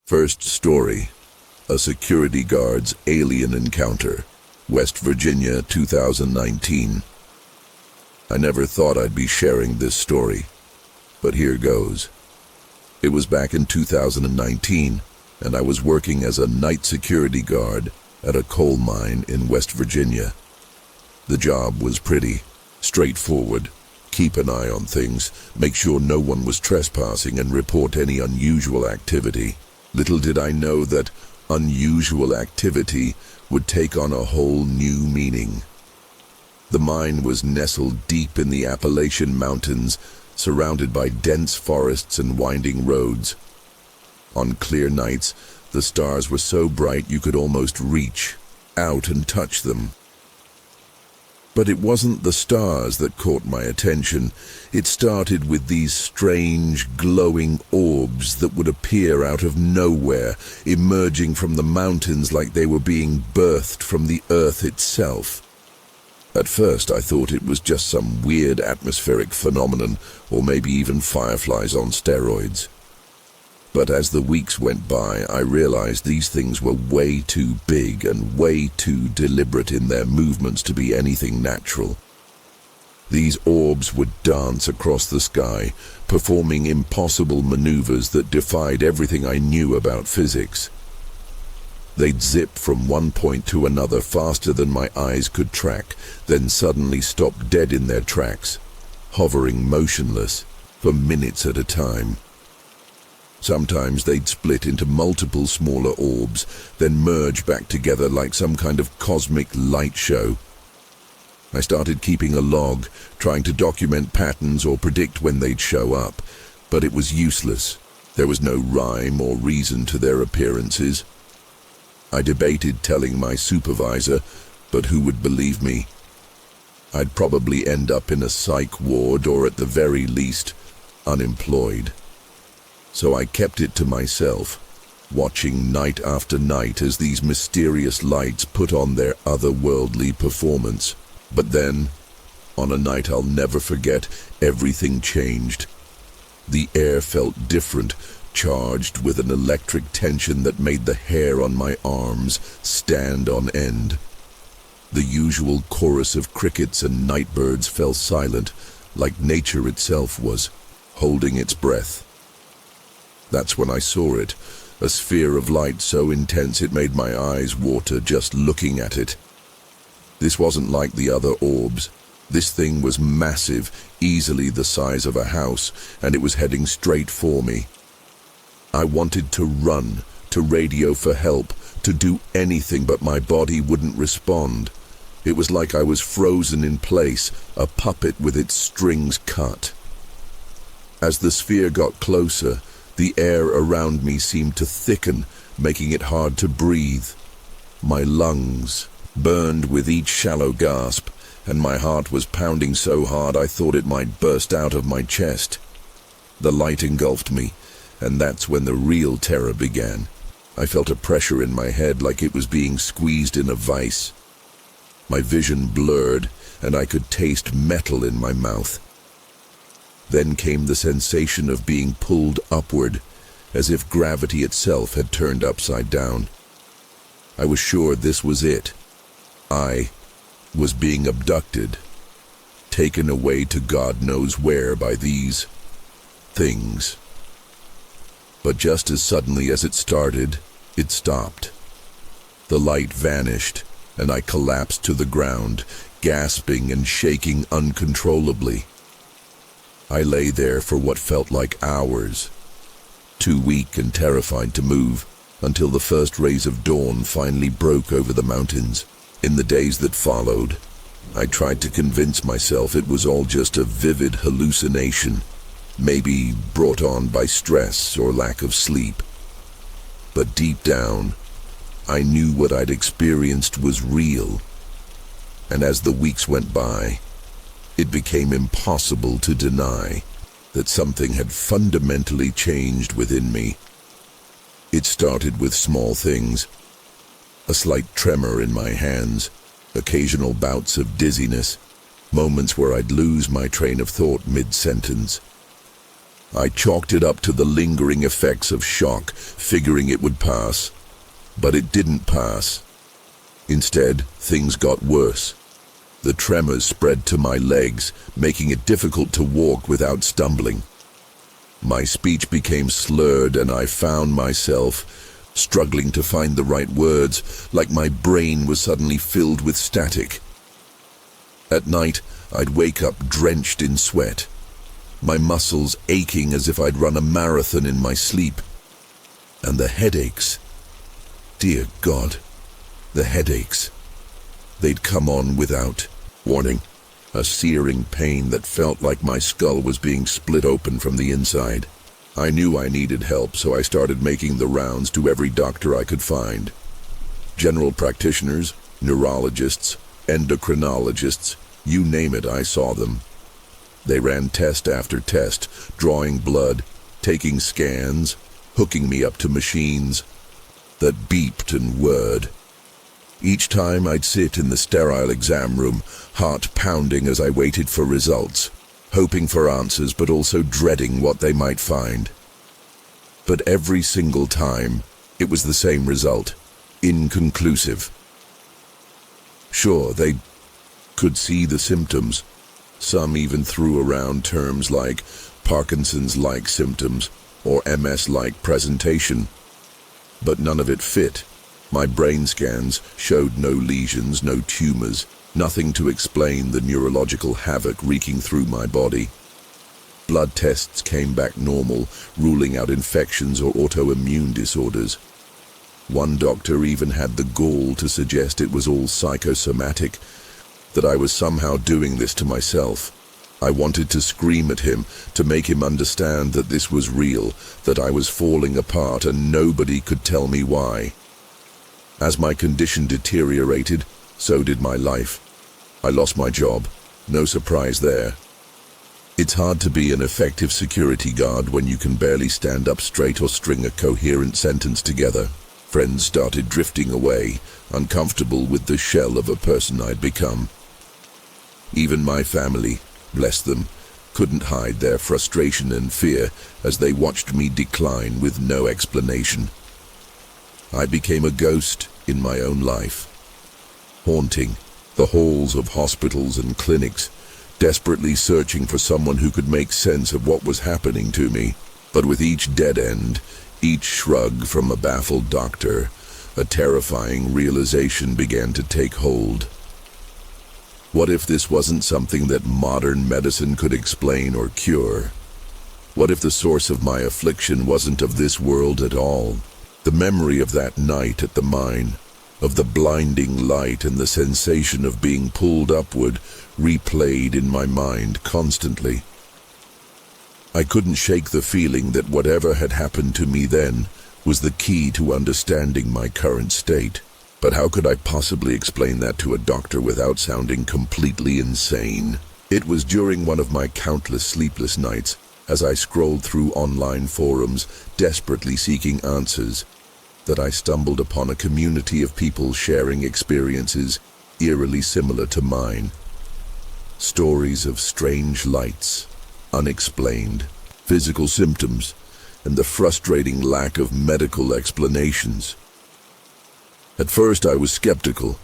First story, a security guard's alien encounter, West Virginia, 2019. I never thought I'd be sharing this story, but here goes. It was back in 2019, and I was working as a night security guard at a coal mine in West Virginia. The job was pretty straightforward. Keep an eye on things, make sure no one was trespassing, and report any unusual activity. Little did I know that unusual activity would take on a whole new meaning. The mine was nestled deep in the Appalachian Mountains, surrounded by dense forests and winding roads. On clear nights, the stars were so bright you could almost reach out and touch them. But it wasn't the stars that caught my attention. It started with these strange, glowing orbs that would appear out of nowhere, emerging from the mountains like they were being birthed from the earth itself. At first I thought it was just some weird atmospheric phenomenon, or maybe even fireflies on steroids. But as the weeks went by, I realized these things were way too big and way too deliberate in their movements to be anything natural. These orbs would dance across the sky, performing impossible maneuvers that defied everything I knew about physics. They'd zip from one point to another faster than my eyes could track, then suddenly stop dead in their tracks, hovering motionless for minutes at a time. Sometimes they'd split into multiple smaller orbs, then merge back together like some kind of cosmic light show. I started keeping a log, trying to document patterns or predict when they'd show up, but it was useless. There was no rhyme or reason to their appearances. I debated telling my supervisor, but who would believe me? I'd probably end up in a psych ward or at the very least, unemployed. So I kept it to myself, watching night after night as these mysterious lights put on their otherworldly performance. But then, on a night I'll never forget, everything changed. The air felt different, charged with an electric tension that made the hair on my arms stand on end. The usual chorus of crickets and nightbirds fell silent, like nature itself was, holding its breath. That's when I saw it, a sphere of light so intense it made my eyes water just looking at it. This wasn't like the other orbs. This thing was massive, easily the size of a house, and it was heading straight for me. I wanted to run, to radio for help, to do anything, but my body wouldn't respond. It was like I was frozen in place, a puppet with its strings cut. As the sphere got closer, the air around me seemed to thicken, making it hard to breathe. My lungs burned with each shallow gasp, and my heart was pounding so hard I thought it might burst out of my chest. The light engulfed me, and that's when the real terror began. I felt a pressure in my head like it was being squeezed in a vice. My vision blurred, and I could taste metal in my mouth. Then came the sensation of being pulled upward, as if gravity itself had turned upside down. I was sure this was it. I was being abducted, taken away to God knows where by these things. But just as suddenly as it started, it stopped. The light vanished, and I collapsed to the ground, gasping and shaking uncontrollably. I lay there for what felt like hours, too weak and terrified to move, until the first rays of dawn finally broke over the mountains. In the days that followed, I tried to convince myself it was all just a vivid hallucination, maybe brought on by stress or lack of sleep. But deep down, I knew what I'd experienced was real. And as the weeks went by, it became impossible to deny that something had fundamentally changed within me. It started with small things, a slight tremor in my hands, occasional bouts of dizziness, moments where I'd lose my train of thought mid-sentence. I chalked it up to the lingering effects of shock, figuring it would pass. But it didn't pass. Instead, things got worse. The tremors spread to my legs, making it difficult to walk without stumbling. My speech became slurred, and I found myself struggling to find the right words, like my brain was suddenly filled with static. At night, I'd wake up drenched in sweat, my muscles aching as if I'd run a marathon in my sleep. And the headaches. Dear God, the headaches. They'd come on without warning, a searing pain that felt like my skull was being split open from the inside. I knew I needed help, so I started making the rounds to every doctor I could find. General practitioners, neurologists, endocrinologists, you name it, I saw them. They ran test after test, drawing blood, taking scans, hooking me up to machines that beeped and whirred. Each time I'd sit in the sterile exam room, heart pounding as I waited for results, hoping for answers but also dreading what they might find. But every single time, it was the same result: inconclusive. Sure, they could see the symptoms. Some even threw around terms like Parkinson's-like symptoms or MS-like presentation. But none of it fit. My brain scans showed no lesions, no tumors, nothing to explain the neurological havoc wreaking through my body. Blood tests came back normal, ruling out infections or autoimmune disorders. One doctor even had the gall to suggest it was all psychosomatic, that I was somehow doing this to myself. I wanted to scream at him, to make him understand that this was real, that I was falling apart and nobody could tell me why. As my condition deteriorated, so did my life. I lost my job. No surprise there. It's hard to be an effective security guard when you can barely stand up straight or string a coherent sentence together. Friends started drifting away, uncomfortable with the shell of a person I'd become. Even my family, bless them, couldn't hide their frustration and fear as they watched me decline with no explanation. I became a ghost in my own life, haunting the halls of hospitals and clinics, desperately searching for someone who could make sense of what was happening to me. But with each dead end, each shrug from a baffled doctor, a terrifying realization began to take hold. What if this wasn't something that modern medicine could explain or cure? What if the source of my affliction wasn't of this world at all? The memory of that night at the mine, of the blinding light and the sensation of being pulled upward, replayed in my mind constantly. I couldn't shake the feeling that whatever had happened to me then was the key to understanding my current state. But how could I possibly explain that to a doctor without sounding completely insane? It was during one of my countless sleepless nights, as I scrolled through online forums, desperately seeking answers, that I stumbled upon a community of people sharing experiences eerily similar to mine. Stories of strange lights, unexplained physical symptoms, and the frustrating lack of medical explanations. At first I was skeptical.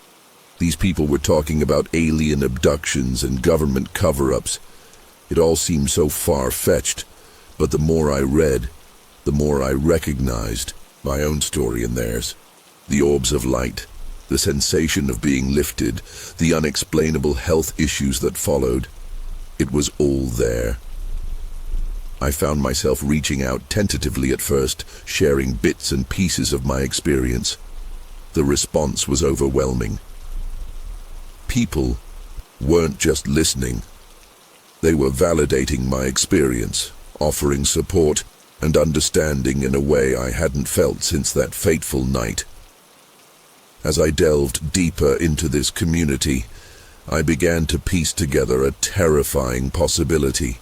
These people were talking about alien abductions and government cover-ups. It all seemed so far-fetched, but the more I read, the more I recognized my own story and theirs. The orbs of light, the sensation of being lifted, the unexplainable health issues that followed. It was all there. I found myself reaching out tentatively at first, sharing bits and pieces of my experience. The response was overwhelming. People weren't just listening. They were validating my experience, offering support and understanding in a way I hadn't felt since that fateful night. As I delved deeper into this community, I began to piece together a terrifying possibility.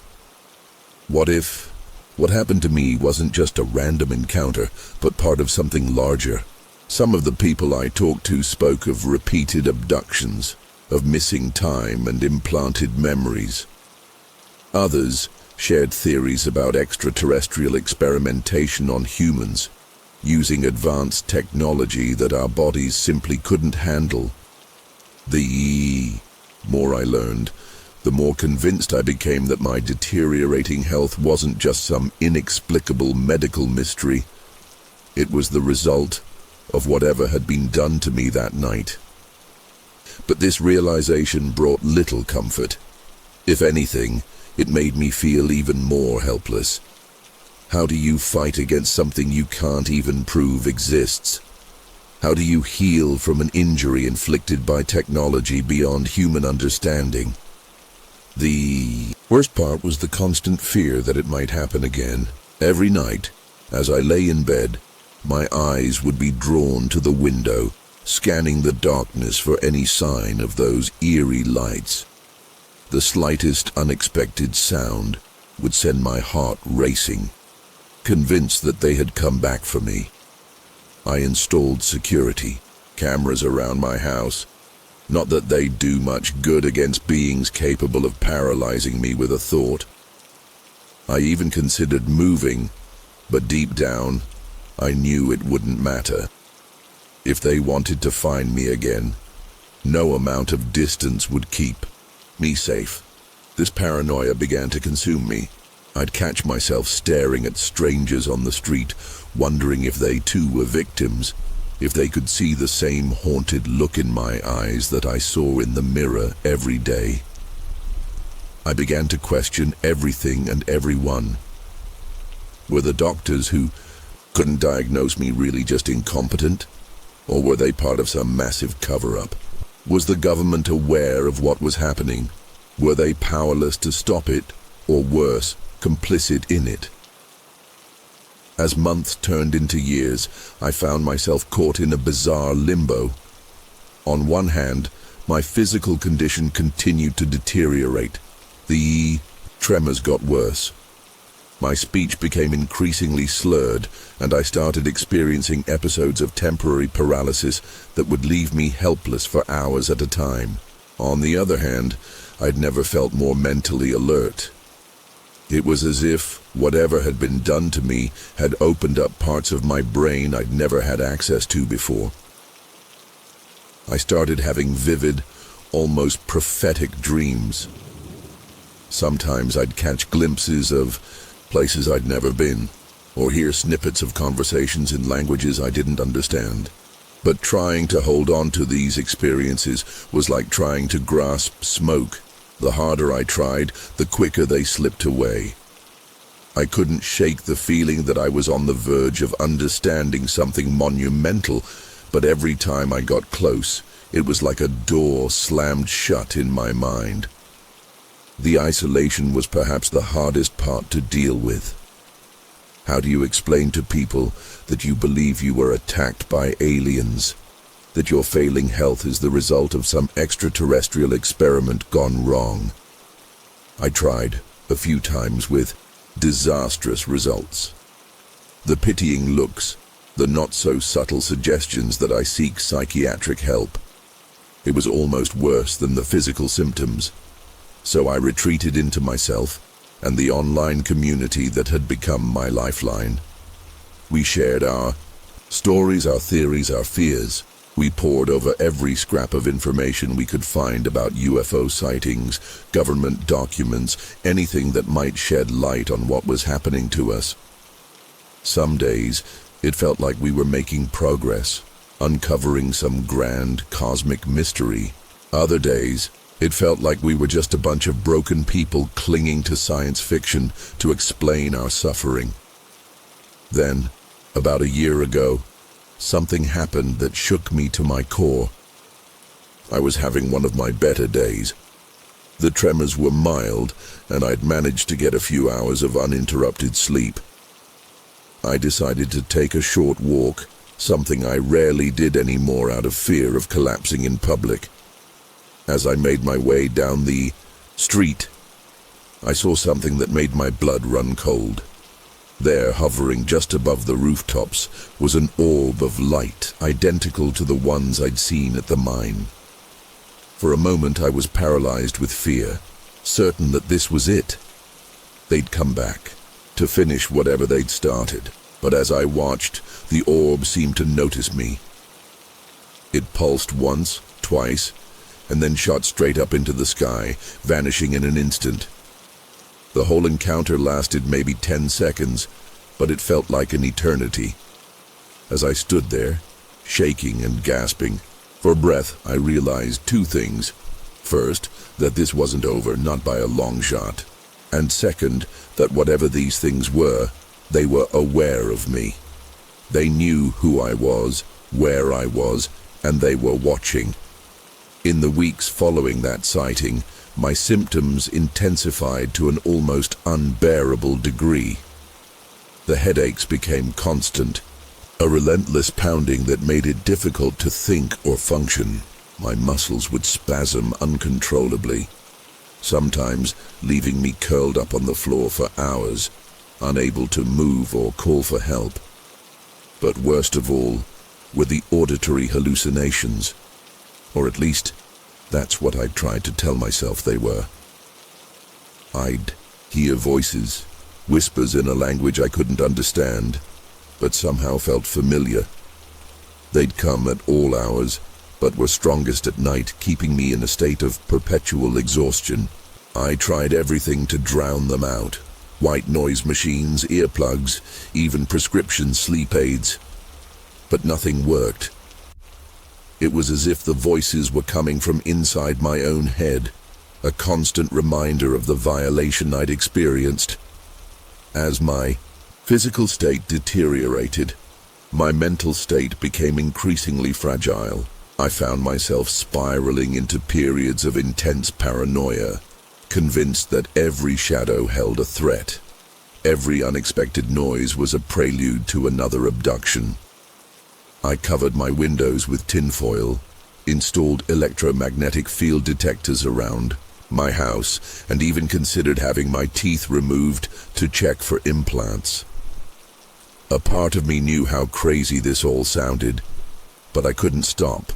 What if what happened to me wasn't just a random encounter, but part of something larger? Some of the people I talked to spoke of repeated abductions, of missing time and implanted memories. Others shared theories about extraterrestrial experimentation on humans, using advanced technology that our bodies simply couldn't handle. The more I learned, the more convinced I became that my deteriorating health wasn't just some inexplicable medical mystery. It was the result of whatever had been done to me that night. But this realization brought little comfort. If anything, it made me feel even more helpless. How do you fight against something you can't even prove exists? How do you heal from an injury inflicted by technology beyond human understanding? The worst part was the constant fear that it might happen again. Every night, as I lay in bed, my eyes would be drawn to the window, scanning the darkness for any sign of those eerie lights. The slightest unexpected sound would send my heart racing, convinced that they had come back for me. I installed security cameras around my house. Not that they do much good against beings capable of paralyzing me with a thought. I even considered moving, but deep down, I knew it wouldn't matter. If they wanted to find me again, no amount of distance would keep me safe. This paranoia began to consume me. I'd catch myself staring at strangers on the street, wondering if they too were victims, if they could see the same haunted look in my eyes that I saw in the mirror every day. I began to question everything and everyone. Were the doctors who couldn't diagnose me really just incompetent? Or were they part of some massive cover-up? Was the government aware of what was happening? Were they powerless to stop it, or worse, complicit in it? As months turned into years, I found myself caught in a bizarre limbo. On one hand, my physical condition continued to deteriorate. The tremors got worse. My speech became increasingly slurred, and I started experiencing episodes of temporary paralysis that would leave me helpless for hours at a time. On the other hand, I'd never felt more mentally alert. It was as if whatever had been done to me had opened up parts of my brain I'd never had access to before. I started having vivid, almost prophetic dreams. Sometimes I'd catch glimpses of places I'd never been, or hear snippets of conversations in languages I didn't understand. But trying to hold on to these experiences was like trying to grasp smoke. The harder I tried, the quicker they slipped away. I couldn't shake the feeling that I was on the verge of understanding something monumental, but every time I got close, it was like a door slammed shut in my mind. The isolation was perhaps the hardest part to deal with. How do you explain to people that you believe you were attacked by aliens? That your failing health is the result of some extraterrestrial experiment gone wrong? I tried a few times with disastrous results. The pitying looks, the not-so-subtle suggestions that I seek psychiatric help. It was almost worse than the physical symptoms. So I retreated into myself and the online community that had become my lifeline. We shared our stories, our theories, our fears. We pored over every scrap of information we could find about UFO sightings, government documents, anything that might shed light on what was happening to us. Some days, it felt like we were making progress, uncovering some grand cosmic mystery. Other days, it felt like we were just a bunch of broken people clinging to science fiction to explain our suffering. Then, about a year ago, something happened that shook me to my core. I was having one of my better days. The tremors were mild, and I'd managed to get a few hours of uninterrupted sleep. I decided to take a short walk, something I rarely did anymore out of fear of collapsing in public. As I made my way down the street, I saw something that made my blood run cold. There, hovering just above the rooftops, was an orb of light identical to the ones I'd seen at the mine. For a moment I was paralyzed with fear, certain that this was it. They'd come back, to finish whatever they'd started. But as I watched, the orb seemed to notice me. It pulsed once, twice, and then shot straight up into the sky, vanishing in an instant. The whole encounter lasted maybe 10 seconds, but it felt like an eternity. As I stood there, shaking and gasping for breath, I realized two things. First, that this wasn't over, not by a long shot. And second, that whatever these things were, they were aware of me. They knew who I was, where I was, and they were watching. In the weeks following that sighting, my symptoms intensified to an almost unbearable degree. The headaches became constant, a relentless pounding that made it difficult to think or function. My muscles would spasm uncontrollably, sometimes leaving me curled up on the floor for hours, unable to move or call for help. But worst of all were the auditory hallucinations, or at least that's what I tried to tell myself they were. I'd hear voices, whispers in a language I couldn't understand, but somehow felt familiar. They'd come at all hours, but were strongest at night, keeping me in a state of perpetual exhaustion. I tried everything to drown them out. White noise machines, earplugs, even prescription sleep aids. But nothing worked. It was as if the voices were coming from inside my own head, a constant reminder of the violation I'd experienced. As my physical state deteriorated, my mental state became increasingly fragile. I found myself spiraling into periods of intense paranoia, convinced that every shadow held a threat. Every unexpected noise was a prelude to another abduction. I covered my windows with tinfoil, installed electromagnetic field detectors around my house, and even considered having my teeth removed to check for implants. A part of me knew how crazy this all sounded, but I couldn't stop.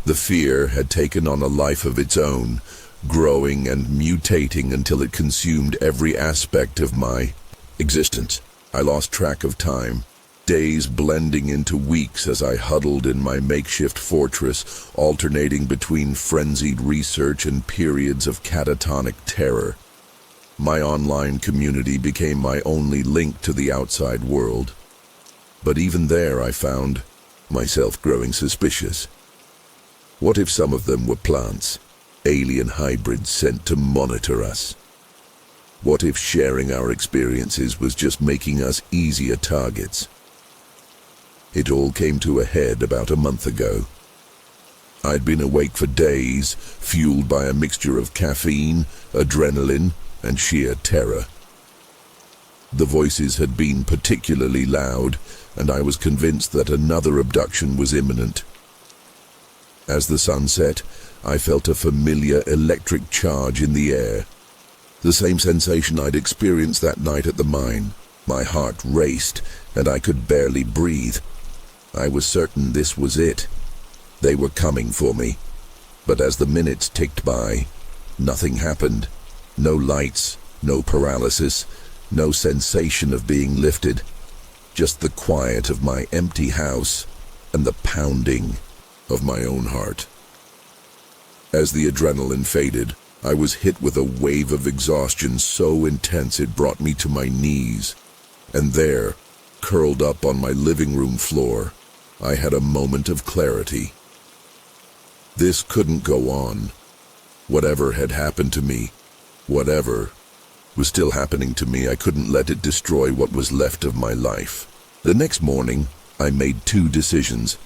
The fear had taken on a life of its own, growing and mutating until it consumed every aspect of my existence. I lost track of time, days blending into weeks as I huddled in my makeshift fortress, alternating between frenzied research and periods of catatonic terror. My online community became my only link to the outside world. But even there I found myself growing suspicious. What if some of them were plants, alien hybrids sent to monitor us? What if sharing our experiences was just making us easier targets? It all came to a head about a month ago. I'd been awake for days, fueled by a mixture of caffeine, adrenaline, and sheer terror. The voices had been particularly loud, and I was convinced that another abduction was imminent. As the sun set, I felt a familiar electric charge in the air. The same sensation I'd experienced that night at the mine. My heart raced, and I could barely breathe. I was certain this was it. They were coming for me. But as the minutes ticked by, nothing happened. No lights, no paralysis, no sensation of being lifted. Just the quiet of my empty house and the pounding of my own heart. As the adrenaline faded, I was hit with a wave of exhaustion so intense it brought me to my knees. And there, curled up on my living room floor, I had a moment of clarity. This couldn't go on. Whatever had happened to me, whatever was still happening to me, I couldn't let it destroy what was left of my life. The next morning, I made two decisions.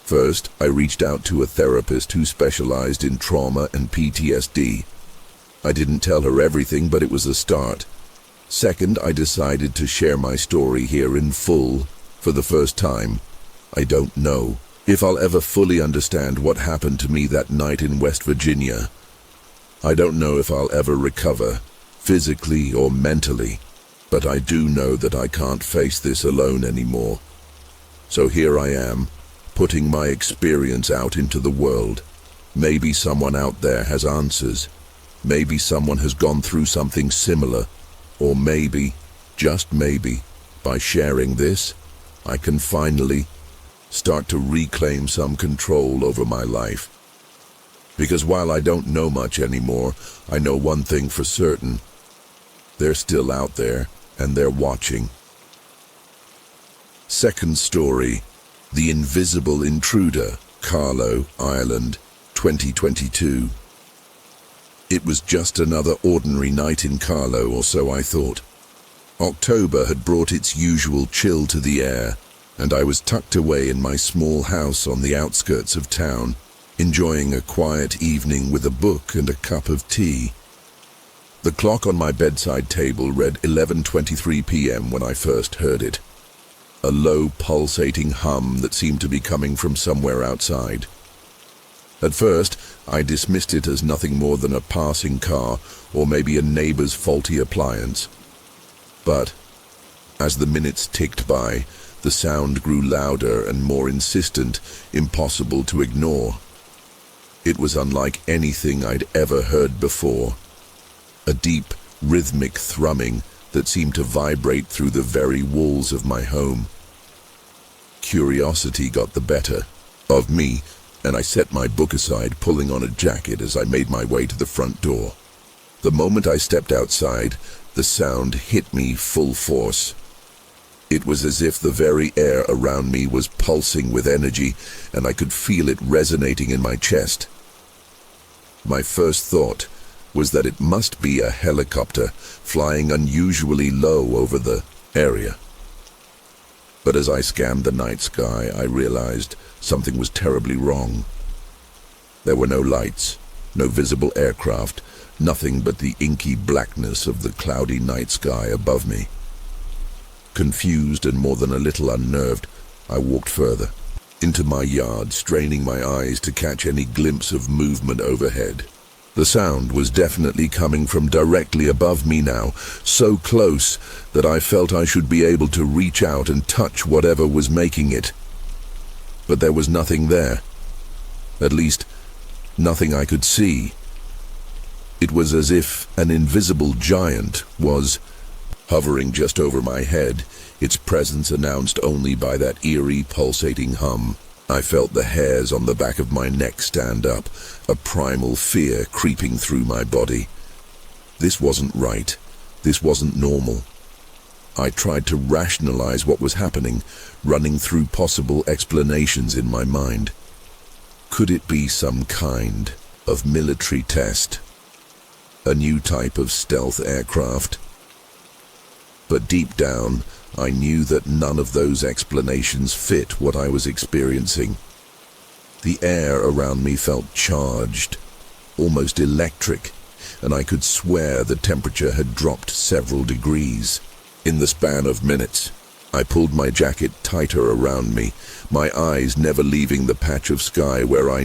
First, I reached out to a therapist who specialized in trauma and PTSD. I didn't tell her everything, but it was a start. Second, I decided to share my story here in full for the first time. I don't know if I'll ever fully understand what happened to me that night in West Virginia. I don't know if I'll ever recover, physically or mentally, but I do know that I can't face this alone anymore. So here I am, putting my experience out into the world. Maybe someone out there has answers. Maybe someone has gone through something similar, Or maybe, just maybe, by sharing this, I can finally start to reclaim some control over my life. Because while I don't know much anymore, I know one thing for certain. They're still out there, and they're watching. Second story, The Invisible Intruder, Carlow, Ireland, 2022. It was just another ordinary night in Carlow, or so I thought. October had brought its usual chill to the air, and I was tucked away in my small house on the outskirts of town, enjoying a quiet evening with a book and a cup of tea. The clock on my bedside table read 11:23 p.m. when I first heard it. A low, pulsating hum that seemed to be coming from somewhere outside. At first, I dismissed it as nothing more than a passing car or maybe a neighbor's faulty appliance. But, as the minutes ticked by, the sound grew louder and more insistent, impossible to ignore. It was unlike anything I'd ever heard before. A deep, rhythmic thrumming that seemed to vibrate through the very walls of my home. Curiosity got the better of me, and I set my book aside, pulling on a jacket as I made my way to the front door. The moment I stepped outside, the sound hit me full force. It was as if the very air around me was pulsing with energy, and I could feel it resonating in my chest. My first thought was that it must be a helicopter flying unusually low over the area. But as I scanned the night sky, I realized something was terribly wrong. There were no lights, no visible aircraft, nothing but the inky blackness of the cloudy night sky above me. Confused and more than a little unnerved, I walked further, into my yard, straining my eyes to catch any glimpse of movement overhead. The sound was definitely coming from directly above me now, so close that I felt I should be able to reach out and touch whatever was making it. But there was nothing there. At least, nothing I could see. It was as if an invisible giant was hovering just over my head, its presence announced only by that eerie, pulsating hum. I felt the hairs on the back of my neck stand up, a primal fear creeping through my body. This wasn't right. This wasn't normal. I tried to rationalize what was happening, running through possible explanations in my mind. Could it be some kind of military test? A new type of stealth aircraft? But deep down, I knew that none of those explanations fit what I was experiencing. The air around me felt charged, almost electric, and I could swear the temperature had dropped several degrees. In the span of minutes, I pulled my jacket tighter around me, my eyes never leaving the patch of sky where I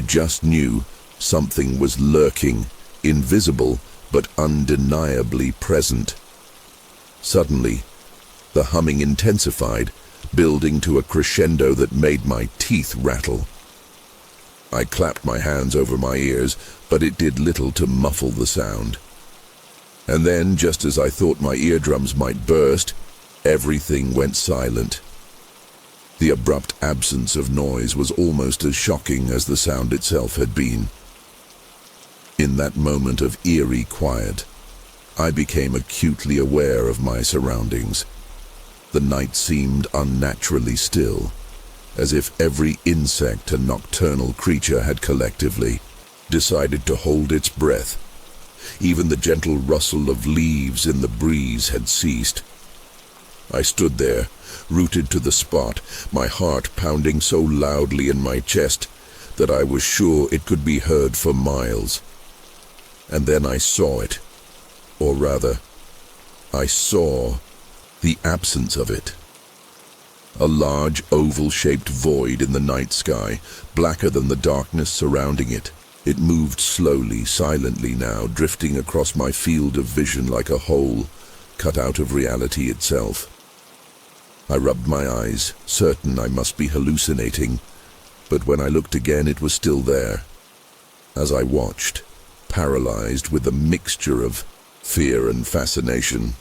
just knew, something was lurking, invisible but undeniably present. Suddenly, the humming intensified, building to a crescendo that made my teeth rattle. I clapped my hands over my ears, but it did little to muffle the sound. And then, just as I thought my eardrums might burst, everything went silent. The abrupt absence of noise was almost as shocking as the sound itself had been. In that moment of eerie quiet, I became acutely aware of my surroundings. The night seemed unnaturally still, as if every insect and nocturnal creature had collectively decided to hold its breath. Even the gentle rustle of leaves in the breeze had ceased. I stood there, rooted to the spot, my heart pounding so loudly in my chest that I was sure it could be heard for miles. And then I saw it. Or rather, I saw the absence of it. A large oval-shaped void in the night sky, blacker than the darkness surrounding it. It moved slowly, silently now, drifting across my field of vision like a hole cut out of reality itself. I rubbed my eyes, certain I must be hallucinating, but when I looked again it was still there. As I watched, paralyzed with a mixture of fear and fascination.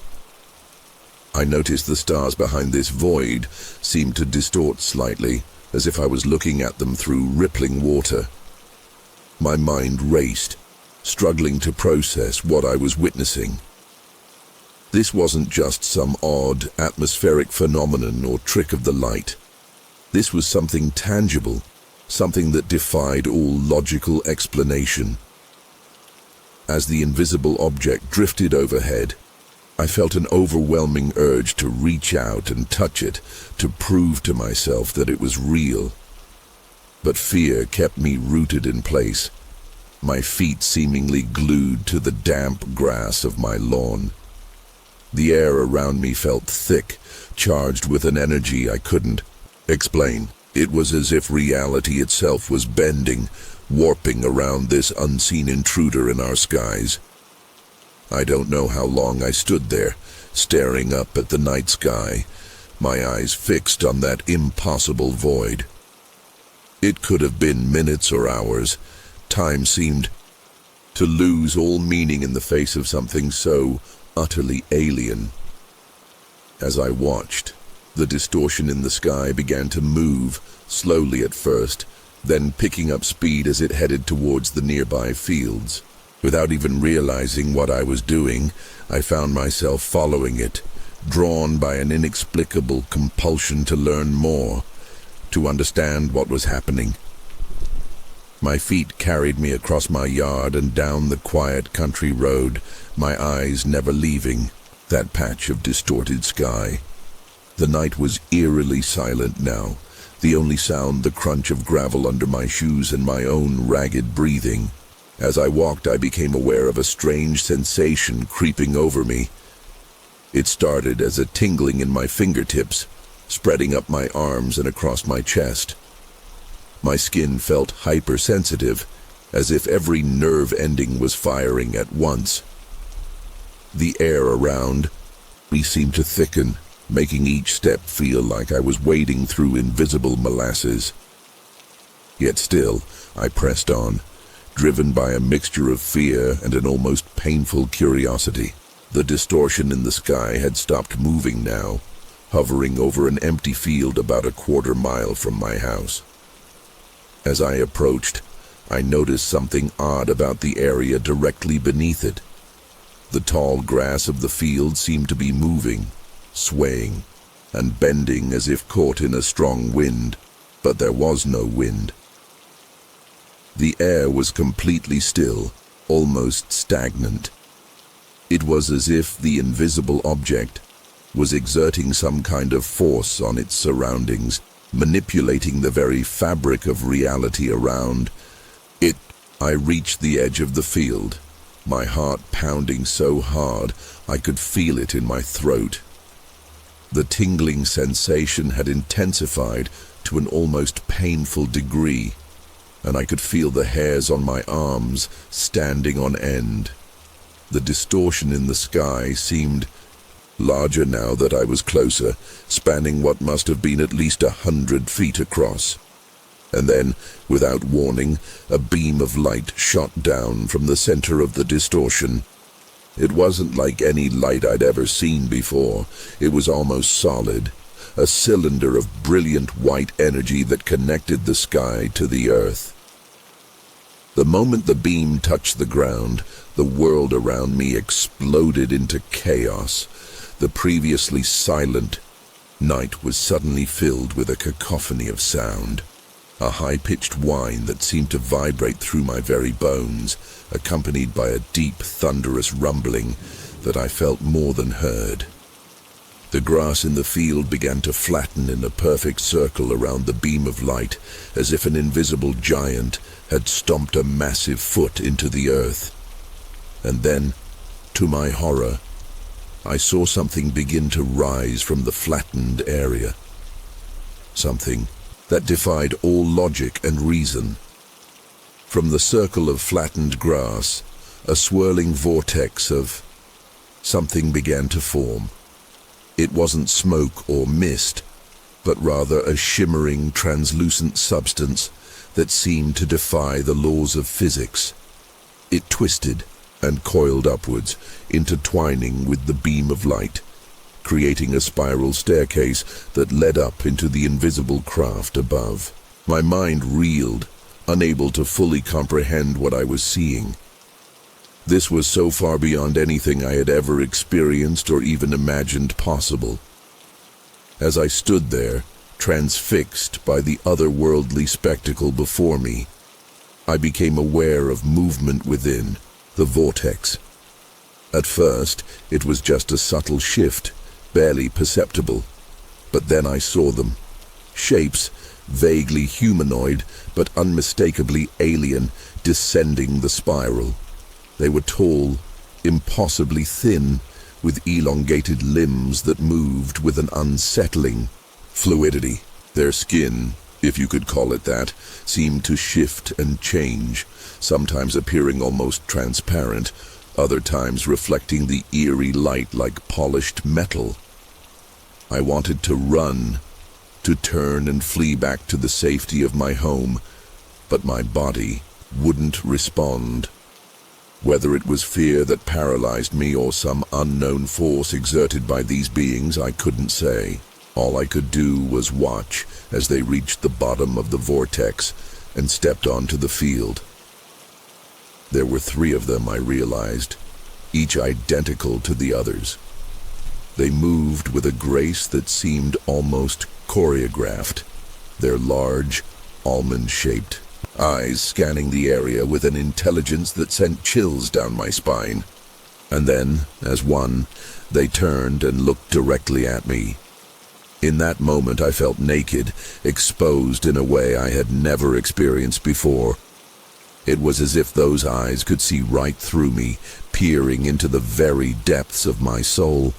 I noticed the stars behind this void seemed to distort slightly, as if I was looking at them through rippling water. My mind raced, struggling to process what I was witnessing. This wasn't just some odd atmospheric phenomenon or trick of the light. This was something tangible, something that defied all logical explanation. As the invisible object drifted overhead, I felt an overwhelming urge to reach out and touch it, to prove to myself that it was real. But fear kept me rooted in place, my feet seemingly glued to the damp grass of my lawn. The air around me felt thick, charged with an energy I couldn't explain. It was as if reality itself was bending, warping around this unseen intruder in our skies. I don't know how long I stood there, staring up at the night sky, my eyes fixed on that impossible void. It could have been minutes or hours. Time seemed to lose all meaning in the face of something so utterly alien. As I watched, the distortion in the sky began to move, slowly at first, then picking up speed as it headed towards the nearby fields. Without even realizing what I was doing, I found myself following it, drawn by an inexplicable compulsion to learn more, to understand what was happening. My feet carried me across my yard and down the quiet country road, my eyes never leaving that patch of distorted sky. The night was eerily silent now, the only sound the crunch of gravel under my shoes and my own ragged breathing. As I walked, I became aware of a strange sensation creeping over me. It started as a tingling in my fingertips, spreading up my arms and across my chest. My skin felt hypersensitive, as if every nerve ending was firing at once. The air around me seemed to thicken, making each step feel like I was wading through invisible molasses. Yet still, I pressed on, driven by a mixture of fear and an almost painful curiosity. The distortion in the sky had stopped moving now, hovering over an empty field about a quarter-mile from my house. As I approached, I noticed something odd about the area directly beneath it. The tall grass of the field seemed to be moving, swaying, and bending as if caught in a strong wind, but there was no wind. The air was completely still, almost stagnant. It was as if the invisible object was exerting some kind of force on its surroundings, manipulating the very fabric of reality around it. I reached the edge of the field, my heart pounding so hard I could feel it in my throat. The tingling sensation had intensified to an almost painful degree, and I could feel the hairs on my arms standing on end. The distortion in the sky seemed larger now that I was closer, spanning what must have been at least 100 feet across. And then, without warning, a beam of light shot down from the center of the distortion. It wasn't like any light I'd ever seen before. It was almost solid, a cylinder of brilliant white energy that connected the sky to the earth. The moment the beam touched the ground, the world around me exploded into chaos. The previously silent night was suddenly filled with a cacophony of sound, a high-pitched whine that seemed to vibrate through my very bones, accompanied by a deep, thunderous rumbling that I felt more than heard. The grass in the field began to flatten in a perfect circle around the beam of light, as if an invisible giant had stomped a massive foot into the earth. And then, to my horror, I saw something begin to rise from the flattened area. Something that defied all logic and reason. From the circle of flattened grass, a swirling vortex of something began to form. It wasn't smoke or mist, but rather a shimmering, translucent substance that seemed to defy the laws of physics. It twisted, and coiled upwards, intertwining with the beam of light, creating a spiral staircase that led up into the invisible craft above. My mind reeled, unable to fully comprehend what I was seeing. This was so far beyond anything I had ever experienced or even imagined possible. As I stood there, transfixed by the otherworldly spectacle before me, I became aware of movement within, the vortex. At first, it was just a subtle shift, barely perceptible. But then I saw them. Shapes, vaguely humanoid, but unmistakably alien, descending the spiral. They were tall, impossibly thin, with elongated limbs that moved with an unsettling fluidity. Their skin, if you could call it that, seemed to shift and change, sometimes appearing almost transparent, other times reflecting the eerie light like polished metal. I wanted to run, to turn and flee back to the safety of my home, but my body wouldn't respond. Whether it was fear that paralyzed me or some unknown force exerted by these beings, I couldn't say. All I could do was watch as they reached the bottom of the vortex and stepped onto the field. There were 3 of them, I realized, each identical to the others. They moved with a grace that seemed almost choreographed, their large, almond-shaped eyes scanning the area with an intelligence that sent chills down my spine. And then, as one, they turned and looked directly at me. In that moment I felt naked, exposed in a way I had never experienced before. It was as if those eyes could see right through me, peering into the very depths of my soul.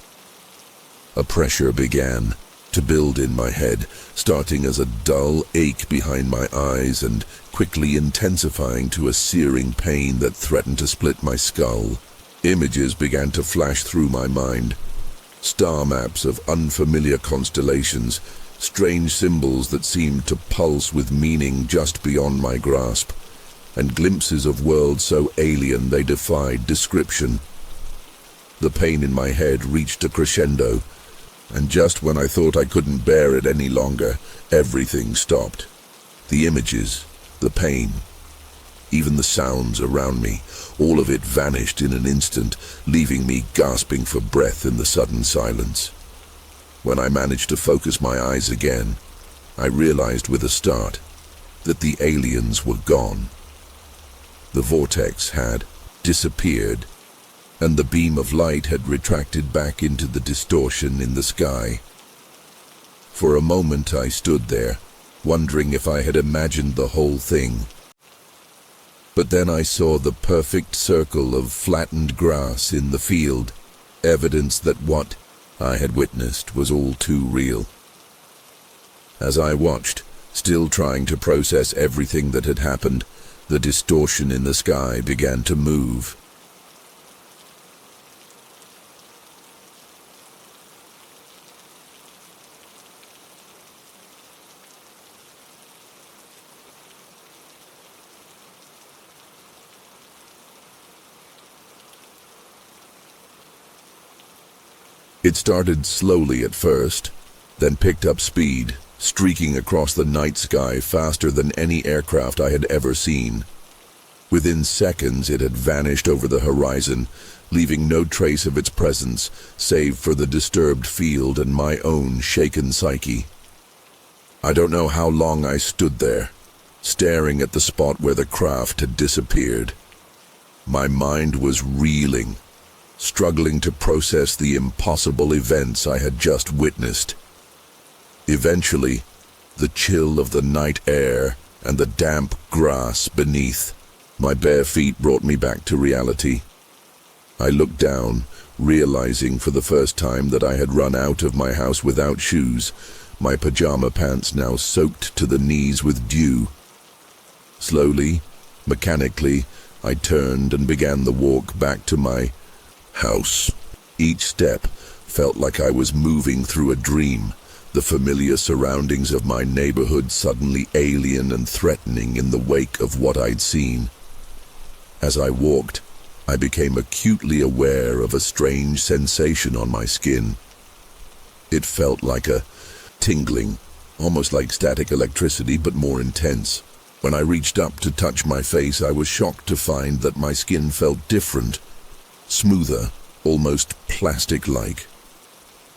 A pressure began to build in my head, starting as a dull ache behind my eyes and quickly intensifying to a searing pain that threatened to split my skull. Images began to flash through my mind. Star maps of unfamiliar constellations, strange symbols that seemed to pulse with meaning just beyond my grasp, and glimpses of worlds so alien they defied description. The pain in my head reached a crescendo, and just when I thought I couldn't bear it any longer, everything stopped. The images, the pain, even the sounds around me, all of it vanished in an instant, leaving me gasping for breath in the sudden silence. When I managed to focus my eyes again, I realized with a start that the aliens were gone. The vortex had disappeared, and the beam of light had retracted back into the distortion in the sky. For a moment I stood there, wondering if I had imagined the whole thing. But then I saw the perfect circle of flattened grass in the field, evidence that what I had witnessed was all too real. As I watched, still trying to process everything that had happened, the distortion in the sky began to move. It started slowly at first, then picked up speed, streaking across the night sky faster than any aircraft I had ever seen. Within seconds it had vanished over the horizon, leaving no trace of its presence, save for the disturbed field and my own shaken psyche. I don't know how long I stood there, staring at the spot where the craft had disappeared. My mind was reeling, struggling to process the impossible events I had just witnessed. Eventually, the chill of the night air and the damp grass beneath my bare feet brought me back to reality. I looked down, realizing for the first time that I had run out of my house without shoes, my pajama pants now soaked to the knees with dew. Slowly, mechanically, I turned and began the walk back to my house. Each step felt like I was moving through a dream, the familiar surroundings of my neighborhood suddenly alien and threatening in the wake of what I'd seen. As I walked, I became acutely aware of a strange sensation on my skin. It felt like a tingling, almost like static electricity, but more intense. When I reached up to touch my face, I was shocked to find that my skin felt different, smoother, almost plastic-like.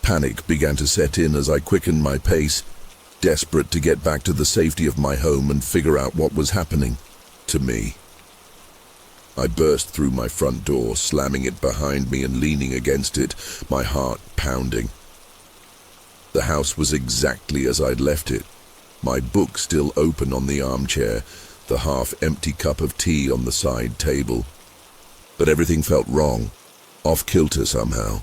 Panic began to set in as I quickened my pace, desperate to get back to the safety of my home and figure out what was happening to me. I burst through my front door, slamming it behind me and leaning against it, my heart pounding. The house was exactly as I'd left it, my book still open on the armchair, the half-empty cup of tea on the side table. But everything felt wrong, off-kilter somehow.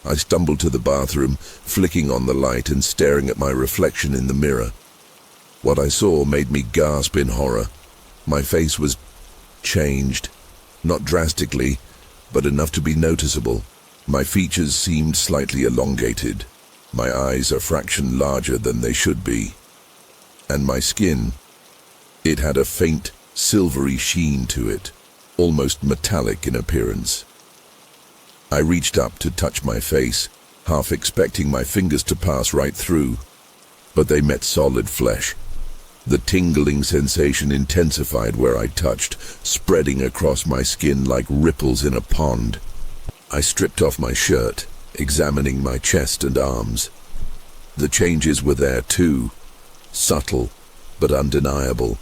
I stumbled to the bathroom, flicking on the light and staring at my reflection in the mirror. What I saw made me gasp in horror. My face was changed, not drastically, but enough to be noticeable. My features seemed slightly elongated, my eyes a fraction larger than they should be, and my skin, it had a faint, silvery sheen to it, almost metallic in appearance. I reached up to touch my face, half expecting my fingers to pass right through, but they met solid flesh. The tingling sensation intensified where I touched, spreading across my skin like ripples in a pond. I stripped off my shirt, examining my chest and arms. The changes were there too, subtle but undeniable.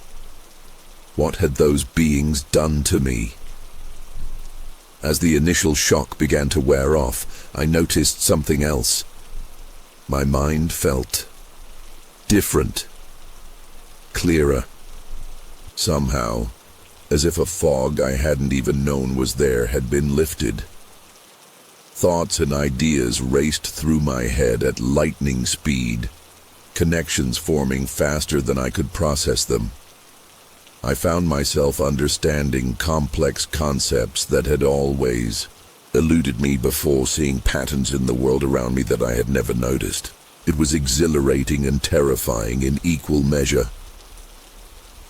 What had those beings done to me? As the initial shock began to wear off, I noticed something else. My mind felt different. Clearer. Somehow, as if a fog I hadn't even known was there had been lifted. Thoughts and ideas raced through my head at lightning speed, connections forming faster than I could process them. I found myself understanding complex concepts that had always eluded me before, seeing patterns in the world around me that I had never noticed. It was exhilarating and terrifying in equal measure.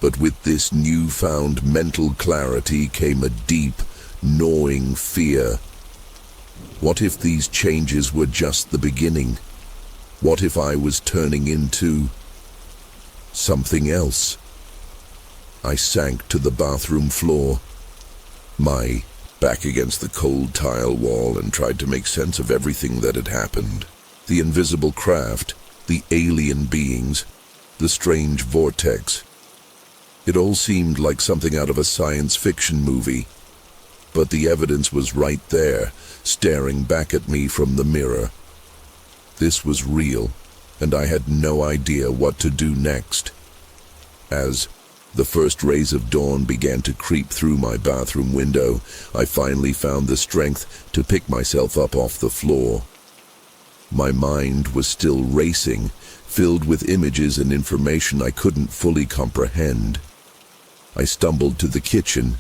But with this newfound mental clarity came a deep, gnawing fear. What if these changes were just the beginning? What if I was turning into something else? I sank to the bathroom floor, my back against the cold tile wall, and tried to make sense of everything that had happened. The invisible craft, the alien beings, the strange vortex. It all seemed like something out of a science fiction movie, but the evidence was right there, staring back at me from the mirror. This was real, and I had no idea what to do next. As the first rays of dawn began to creep through my bathroom window, I finally found the strength to pick myself up off the floor. My mind was still racing, filled with images and information I couldn't fully comprehend. I stumbled to the kitchen,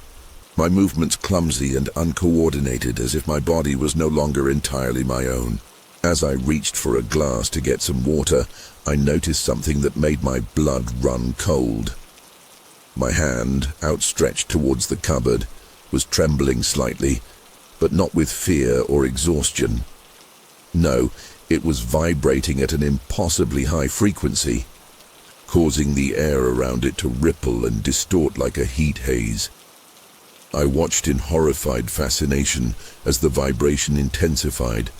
my movements clumsy and uncoordinated, as if my body was no longer entirely my own. As I reached for a glass to get some water, I noticed something that made my blood run cold. My hand, outstretched towards the cupboard, was trembling slightly, but not with fear or exhaustion. No, it was vibrating at an impossibly high frequency, causing the air around it to ripple and distort like a heat haze. I watched in horrified fascination as the vibration intensified,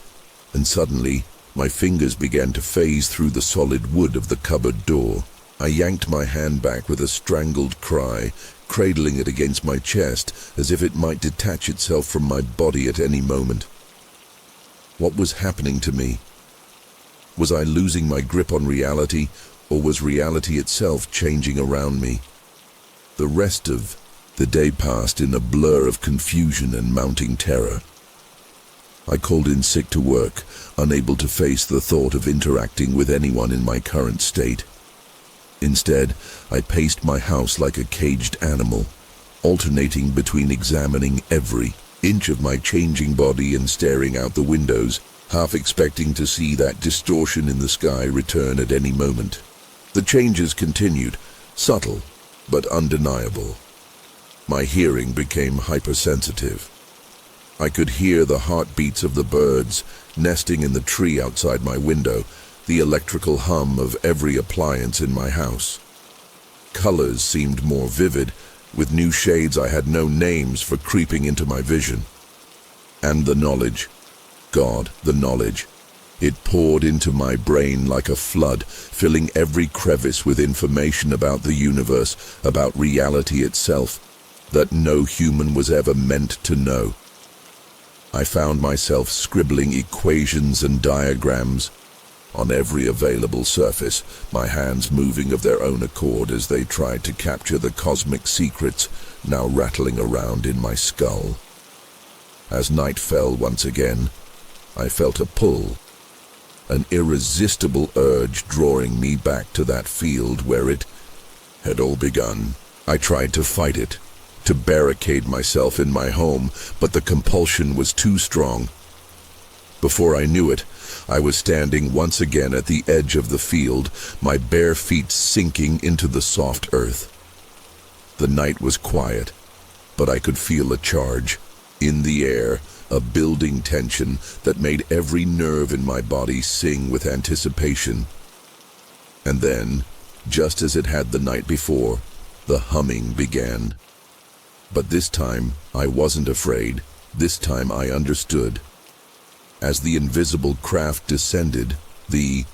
and suddenly my fingers began to phase through the solid wood of the cupboard door. I yanked my hand back with a strangled cry, cradling it against my chest as if it might detach itself from my body at any moment. What was happening to me? Was I losing my grip on reality, or was reality itself changing around me? The rest of the day passed in a blur of confusion and mounting terror. I called in sick to work, unable to face the thought of interacting with anyone in my current state. Instead, I paced my house like a caged animal, alternating between examining every inch of my changing body and staring out the windows, half expecting to see that distortion in the sky return at any moment. The changes continued, subtle but undeniable. My hearing became hypersensitive. I could hear the heartbeats of the birds nesting in the tree outside my window, the electrical hum of every appliance in my house. Colors seemed more vivid, with new shades I had no names for creeping into my vision. And the knowledge, God, the knowledge, it poured into my brain like a flood, filling every crevice with information about the universe, about reality itself, that no human was ever meant to know. I found myself scribbling equations and diagrams on every available surface, my hands moving of their own accord as they tried to capture the cosmic secrets now rattling around in my skull. As night fell once again, I felt a pull, an irresistible urge drawing me back to that field where it had all begun. I tried to fight it, to barricade myself in my home, but the compulsion was too strong. Before I knew it, I was standing once again at the edge of the field, my bare feet sinking into the soft earth. The night was quiet, but I could feel a charge in the air, a building tension that made every nerve in my body sing with anticipation. And then, just as it had the night before, the humming began. But this time, I wasn't afraid. This time I understood. As the invisible craft descended, the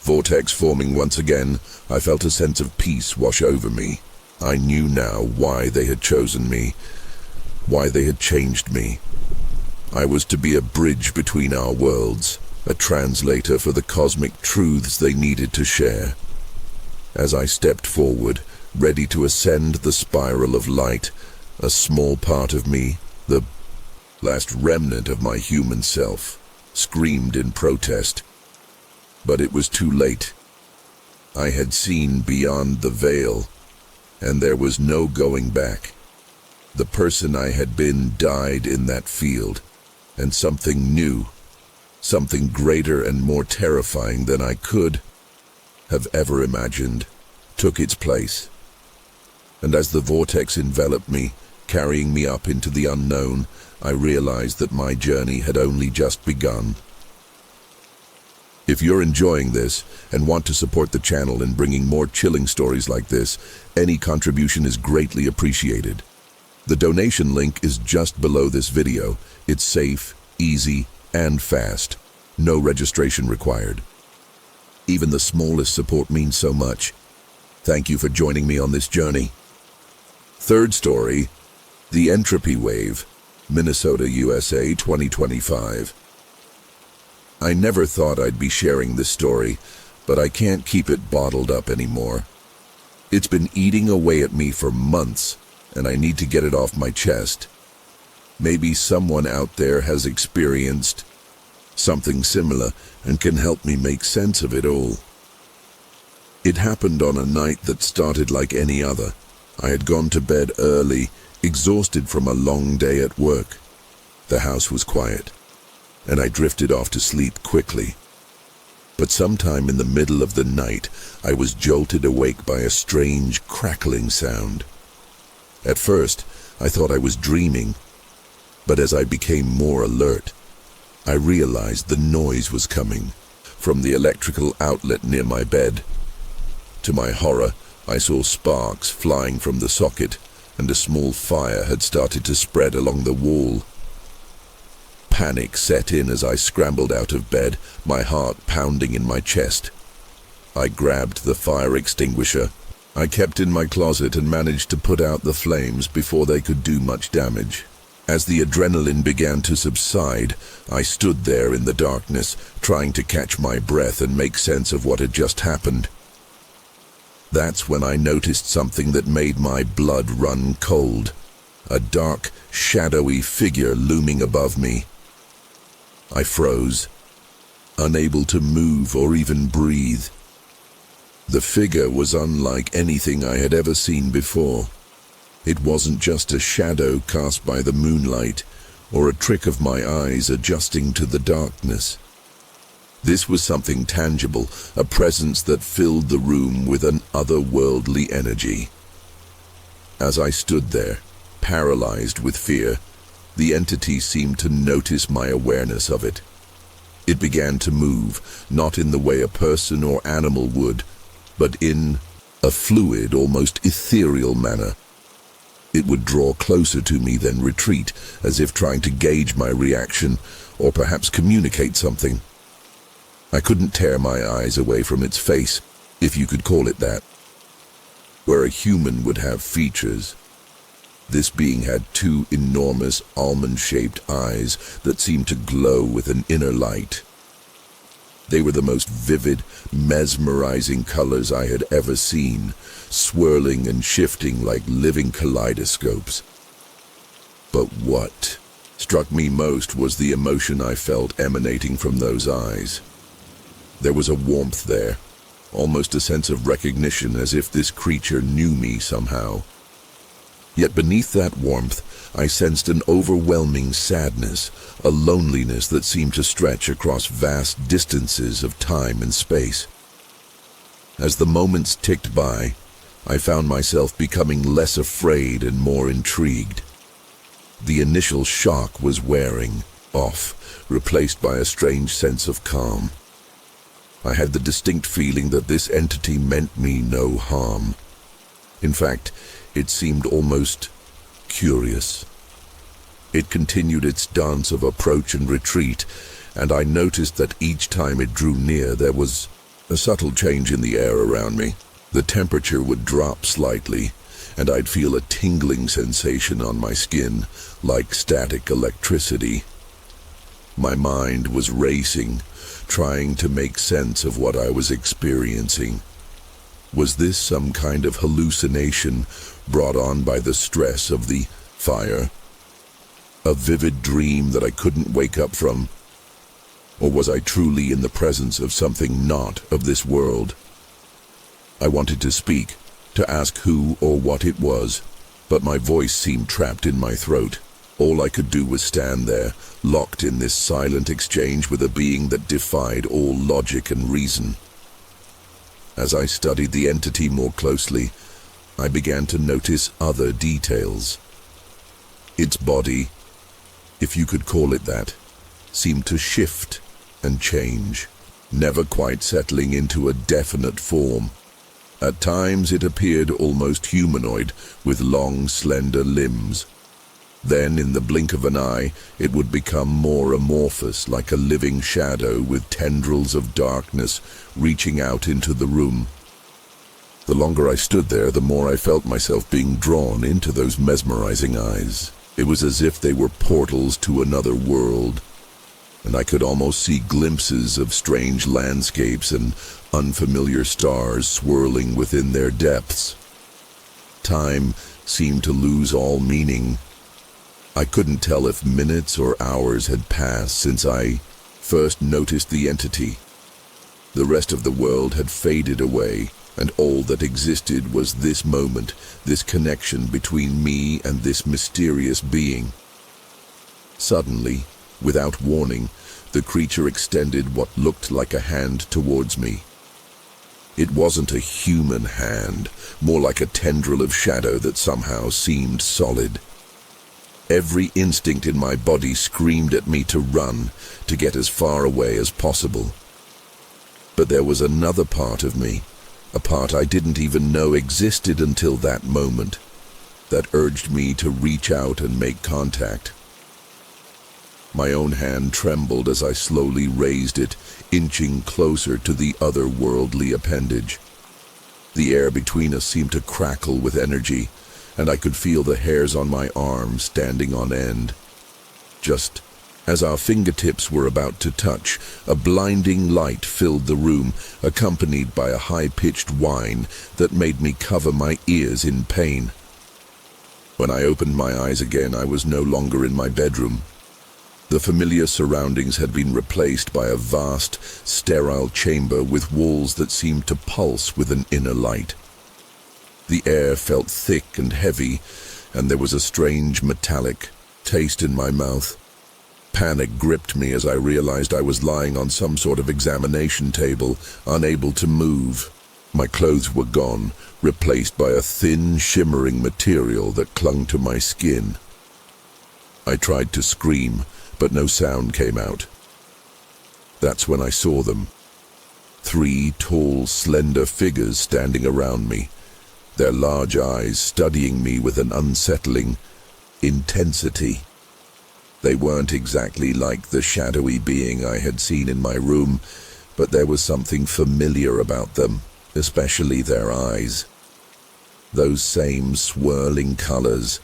vortex forming once again, I felt a sense of peace wash over me. I knew now why they had chosen me, why they had changed me. I was to be a bridge between our worlds, a translator for the cosmic truths they needed to share. As I stepped forward, ready to ascend the spiral of light, a small part of me, the last remnant of my human self, screamed in protest. But it was too late. I had seen beyond the veil, and there was no going back. The person I had been died in that field, and something new, something greater and more terrifying than I could have ever imagined, took its place. And as the vortex enveloped me, carrying me up into the unknown, I realized that my journey had only just begun. If you're enjoying this and want to support the channel in bringing more chilling stories like this, any contribution is greatly appreciated. The donation link is just below this video. It's safe, easy, and fast. No registration required. Even the smallest support means so much. Thank you for joining me on this journey. Third story, The Entropy Wave, Minnesota, USA, 2025. I never thought I'd be sharing this story, but I can't keep it bottled up anymore. It's been eating away at me for months, and I need to get it off my chest. Maybe someone out there has experienced something similar and can help me make sense of it all. It happened on a night that started like any other. I had gone to bed early, exhausted from a long day at work. The house was quiet, and I drifted off to sleep quickly. But sometime in the middle of the night, I was jolted awake by a strange crackling sound. At first, I thought I was dreaming, but as I became more alert, I realized the noise was coming from the electrical outlet near my bed. To my horror, I saw sparks flying from the socket, and a small fire had started to spread along the wall. Panic set in as I scrambled out of bed, my heart pounding in my chest. I grabbed the fire extinguisher I kept in my closet and managed to put out the flames before they could do much damage. As the adrenaline began to subside, I stood there in the darkness, trying to catch my breath and make sense of what had just happened. That's when I noticed something that made my blood run cold. A dark, shadowy figure looming above me. I froze, unable to move or even breathe. The figure was unlike anything I had ever seen before. It wasn't just a shadow cast by the moonlight, or a trick of my eyes adjusting to the darkness. This was something tangible, a presence that filled the room with an otherworldly energy. As I stood there, Paralyzed with fear, the entity seemed to notice my awareness of it. It began to move, not in the way a person or animal would, but in a fluid, almost ethereal manner. It would draw closer to me, then retreat, as if trying to gauge my reaction, or perhaps communicate something. I couldn't tear my eyes away from its face, if you could call it that. Where a human would have features, this being had two enormous almond-shaped eyes that seemed to glow with an inner light. They were the most vivid, mesmerizing colors I had ever seen, swirling and shifting like living kaleidoscopes. But what struck me most was the emotion I felt emanating from those eyes. There was a warmth there, almost a sense of recognition, as if this creature knew me somehow. Yet beneath that warmth, I sensed an overwhelming sadness, a loneliness that seemed to stretch across vast distances of time and space. As the moments ticked by, I found myself becoming less afraid and more intrigued. The initial shock was wearing off, replaced by a strange sense of calm. I had the distinct feeling that this entity meant me no harm. In fact, it seemed almost curious. It continued its dance of approach and retreat, and I noticed that each time it drew near there was a subtle change in the air around me. The temperature would drop slightly, and I'd feel a tingling sensation on my skin, like static electricity. My mind was racing, trying to make sense of what I was experiencing. Was this some kind of hallucination brought on by the stress of the fire? A vivid dream that I couldn't wake up from? Or was I truly in the presence of something not of this world? I wanted to speak, to ask who or what it was, but my voice seemed trapped in my throat. All I could do was stand there, locked in this silent exchange with a being that defied all logic and reason. As I studied the entity more closely, I began to notice other details. Its body, if you could call it that, seemed to shift and change, never quite settling into a definite form. At times it appeared almost humanoid, with long, slender limbs. Then, in the blink of an eye, it would become more amorphous, like a living shadow with tendrils of darkness reaching out into the room. The longer I stood there, the more I felt myself being drawn into those mesmerizing eyes. It was as if they were portals to another world, and I could almost see glimpses of strange landscapes and unfamiliar stars swirling within their depths. Time seemed to lose all meaning. I couldn't tell if minutes or hours had passed since I first noticed the entity. The rest of the world had faded away, and all that existed was this moment, this connection between me and this mysterious being. Suddenly, without warning, the creature extended what looked like a hand towards me. It wasn't a human hand, more like a tendril of shadow that somehow seemed solid. Every instinct in my body screamed at me to run, to get as far away as possible. But there was another part of me, a part I didn't even know existed until that moment, that urged me to reach out and make contact. My own hand trembled as I slowly raised it, inching closer to the otherworldly appendage. The air between us seemed to crackle with energy, and I could feel the hairs on my arms standing on end. Just as our fingertips were about to touch, a blinding light filled the room, accompanied by a high-pitched whine that made me cover my ears in pain. When I opened my eyes again, I was no longer in my bedroom. The familiar surroundings had been replaced by a vast, sterile chamber with walls that seemed to pulse with an inner light. The air felt thick and heavy, and there was a strange metallic taste in my mouth. Panic gripped me as I realized I was lying on some sort of examination table, unable to move. My clothes were gone, replaced by a thin, shimmering material that clung to my skin. I tried to scream, but no sound came out. That's when I saw them. 3 tall, slender figures standing around me, their large eyes studying me with an unsettling intensity. They weren't exactly like the shadowy being I had seen in my room, but there was something familiar about them, especially their eyes. Those same swirling colors,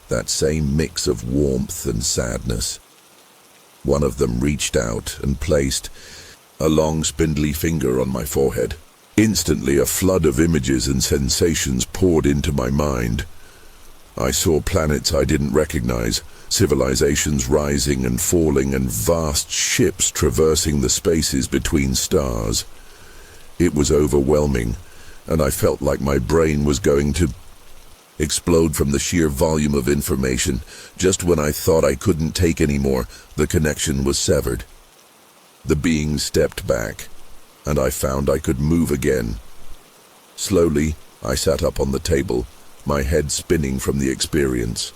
that same mix of warmth and sadness. One of them reached out and placed a long spindly finger on my forehead. Instantly, a flood of images and sensations poured into my mind. I saw planets I didn't recognize, civilizations rising and falling, and vast ships traversing the spaces between stars. It was overwhelming, and I felt like my brain was going to explode from the sheer volume of information. Just when I thought I couldn't take any more, the connection was severed. The being stepped back, and I found I could move again. Slowly, I sat up on the table, my head spinning from the experience.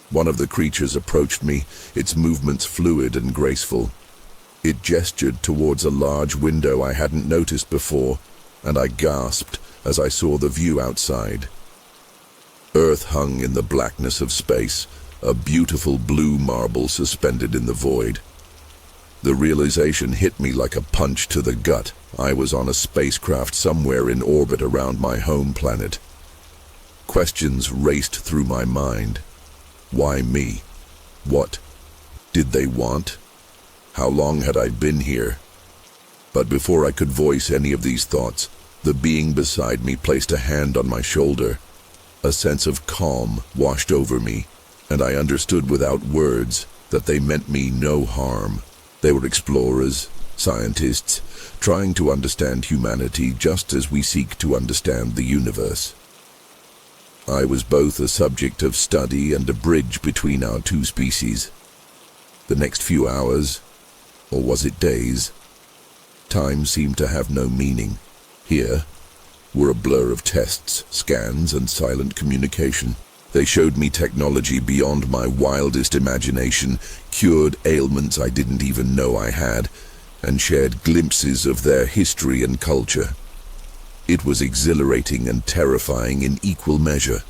One of the creatures approached me, its movements fluid and graceful. It gestured towards a large window I hadn't noticed before, and I gasped as I saw the view outside. Earth hung in the blackness of space, a beautiful blue marble suspended in the void. The realization hit me like a punch to the gut. I was on a spacecraft somewhere in orbit around my home planet. Questions raced through my mind. Why me? What did they want? How long had I been here? But before I could voice any of these thoughts, the being beside me placed a hand on my shoulder. A sense of calm washed over me, and I understood without words that they meant me no harm. They were explorers, scientists, trying to understand humanity just as we seek to understand the universe. I was both a subject of study and a bridge between our two species. The next few hours, or was it days? Time seemed to have no meaning. Here were a blur of tests, scans, and silent communication. They showed me technology beyond my wildest imagination, cured ailments I didn't even know I had, and shared glimpses of their history and culture. It was exhilarating and terrifying in equal measure.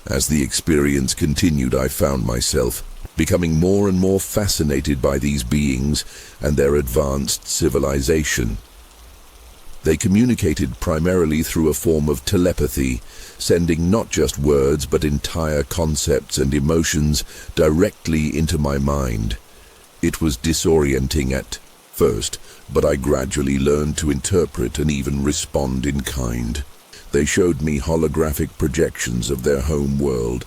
As the experience continued, I found myself becoming more and more fascinated by these beings and their advanced civilization. They communicated primarily through a form of telepathy, sending not just words but entire concepts and emotions directly into my mind. It was disorienting at first, but I gradually learned to interpret and even respond in kind. They showed me holographic projections of their home world,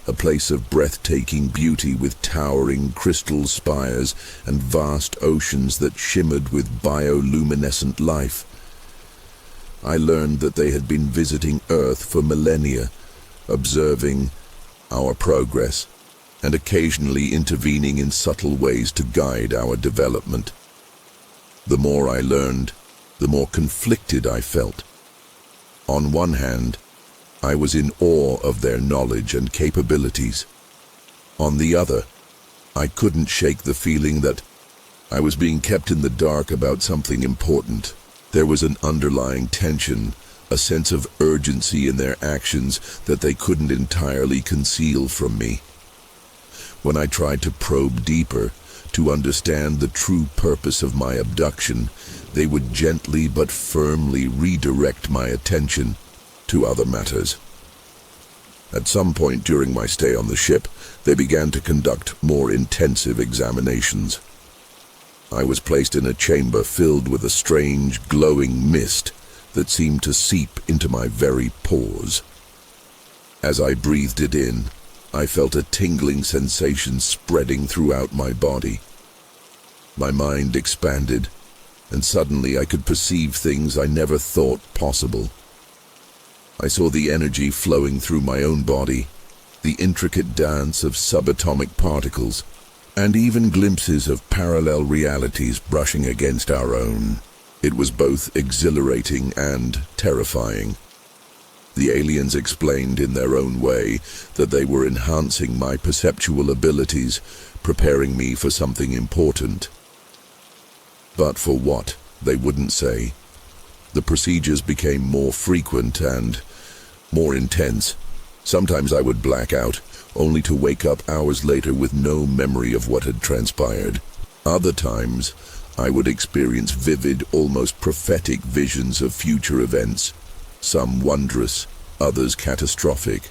a place of breathtaking beauty with towering crystal spires and vast oceans that shimmered with bioluminescent life. I learned that they had been visiting Earth for millennia, observing our progress, and occasionally intervening in subtle ways to guide our development. The more I learned, the more conflicted I felt. On one hand, I was in awe of their knowledge and capabilities. On the other, I couldn't shake the feeling that I was being kept in the dark about something important. There was an underlying tension, a sense of urgency in their actions that they couldn't entirely conceal from me. When I tried to probe deeper, to understand the true purpose of my abduction, they would gently but firmly redirect my attention to other matters. At some point during my stay on the ship, they began to conduct more intensive examinations. I was placed in a chamber filled with a strange, glowing mist that seemed to seep into my very pores. As I breathed it in, I felt a tingling sensation spreading throughout my body. My mind expanded, and suddenly I could perceive things I never thought possible. I saw the energy flowing through my own body, the intricate dance of subatomic particles, and even glimpses of parallel realities brushing against our own. It was both exhilarating and terrifying. The aliens explained in their own way that they were enhancing my perceptual abilities, preparing me for something important. But for what, they wouldn't say. The procedures became more frequent and more intense. Sometimes I would black out, only to wake up hours later with no memory of what had transpired. Other times, I would experience vivid, almost prophetic visions of future events, some wondrous, others catastrophic.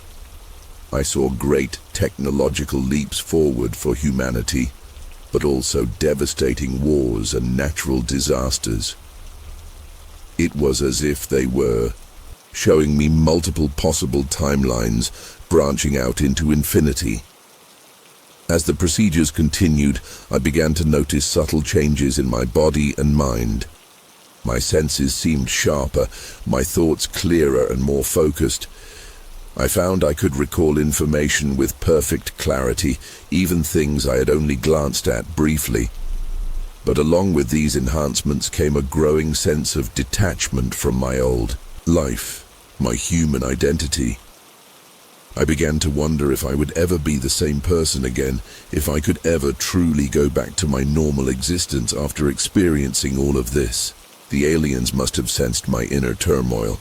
I saw great technological leaps forward for humanity, but also devastating wars and natural disasters. It was as if they were showing me multiple possible timelines branching out into infinity. As the procedures continued, I began to notice subtle changes in my body and mind. My senses seemed sharper, my thoughts clearer and more focused. I found I could recall information with perfect clarity, even things I had only glanced at briefly. But along with these enhancements came a growing sense of detachment from my old life, my human identity. I began to wonder if I would ever be the same person again, if I could ever truly go back to my normal existence after experiencing all of this. The aliens must have sensed my inner turmoil,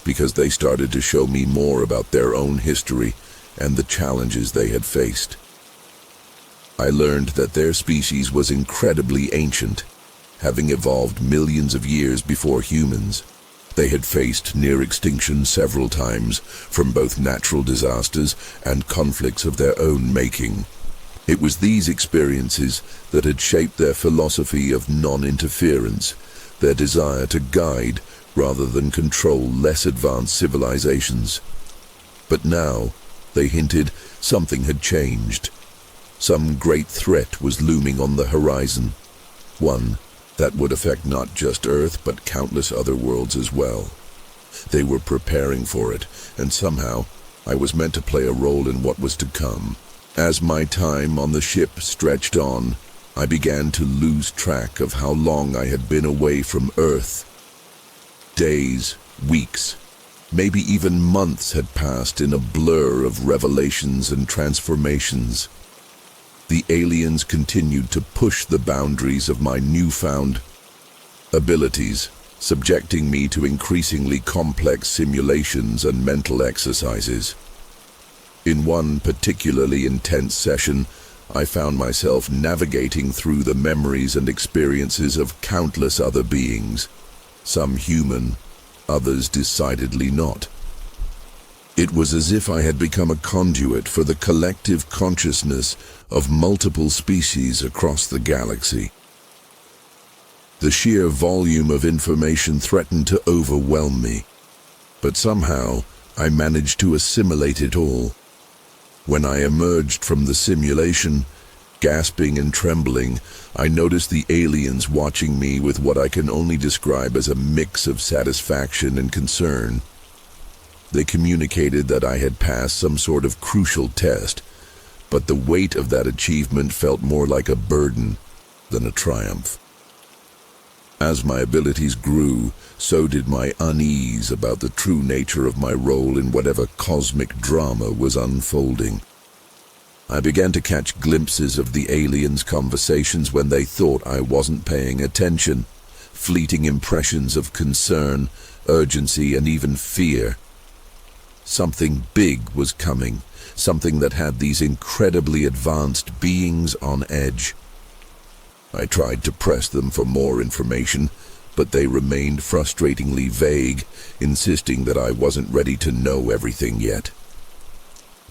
because they started to show me more about their own history and the challenges they had faced. I learned that their species was incredibly ancient, having evolved millions of years before humans. They had faced near extinction several times, from both natural disasters and conflicts of their own making. It was these experiences that had shaped their philosophy of non-interference, their desire to guide rather than control less advanced civilizations. But now, they hinted, something had changed. Some great threat was looming on the horizon, one that would affect not just Earth but countless other worlds as well. They were preparing for it, and somehow I was meant to play a role in what was to come. As my time on the ship stretched on, I began to lose track of how long I had been away from Earth. Days, weeks, maybe even months had passed in a blur of revelations and transformations. The aliens continued to push the boundaries of my newfound abilities, subjecting me to increasingly complex simulations and mental exercises. In one particularly intense session, I found myself navigating through the memories and experiences of countless other beings, some human, others decidedly not. It was as if I had become a conduit for the collective consciousness of multiple species across the galaxy. The sheer volume of information threatened to overwhelm me, but somehow I managed to assimilate it all. When I emerged from the simulation, gasping and trembling, I noticed the aliens watching me with what I can only describe as a mix of satisfaction and concern. They communicated that I had passed some sort of crucial test, but the weight of that achievement felt more like a burden than a triumph. As my abilities grew, so did my unease about the true nature of my role in whatever cosmic drama was unfolding. I began to catch glimpses of the aliens' conversations when they thought I wasn't paying attention, fleeting impressions of concern, urgency, and even fear. Something big was coming, something that had these incredibly advanced beings on edge. I tried to press them for more information, but they remained frustratingly vague, insisting that I wasn't ready to know everything yet.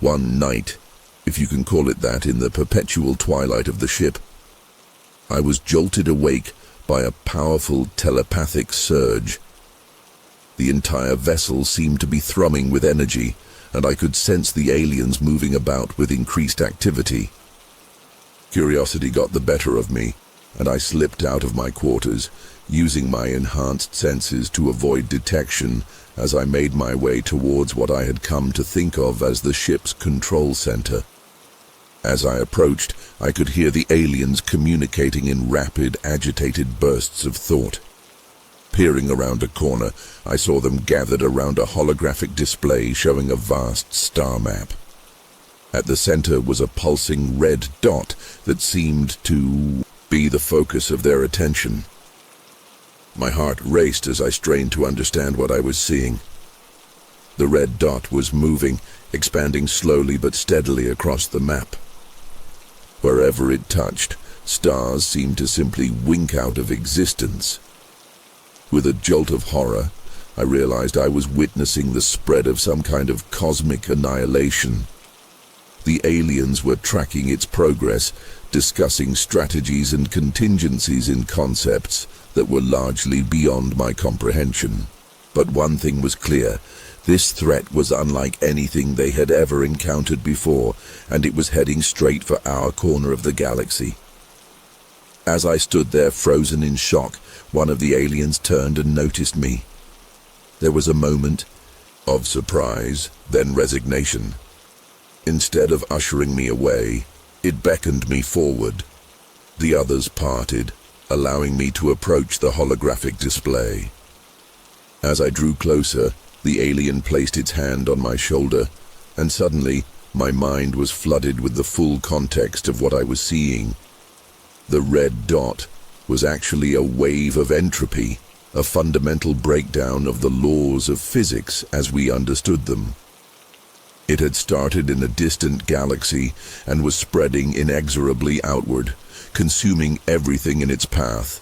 One night, if you can call it that, in the perpetual twilight of the ship, I was jolted awake by a powerful telepathic surge. The entire vessel seemed to be thrumming with energy, and I could sense the aliens moving about with increased activity. Curiosity got the better of me, and I slipped out of my quarters, using my enhanced senses to avoid detection as I made my way towards what I had come to think of as the ship's control center. As I approached, I could hear the aliens communicating in rapid, agitated bursts of thought. Peering around a corner, I saw them gathered around a holographic display showing a vast star map. At the center was a pulsing red dot that seemed to be the focus of their attention. My heart raced as I strained to understand what I was seeing. The red dot was moving, expanding slowly but steadily across the map. Wherever it touched, stars seemed to simply wink out of existence. With a jolt of horror, I realized I was witnessing the spread of some kind of cosmic annihilation. The aliens were tracking its progress, discussing strategies and contingencies in concepts that were largely beyond my comprehension. But one thing was clear: this threat was unlike anything they had ever encountered before, and it was heading straight for our corner of the galaxy. As I stood there frozen in shock, one of the aliens turned and noticed me. There was a moment of surprise, then resignation. Instead of ushering me away, it beckoned me forward. The others parted, allowing me to approach the holographic display. As I drew closer, the alien placed its hand on my shoulder, and suddenly my mind was flooded with the full context of what I was seeing. The red dot was actually a wave of entropy, a fundamental breakdown of the laws of physics as we understood them. It had started in a distant galaxy and was spreading inexorably outward, consuming everything in its path.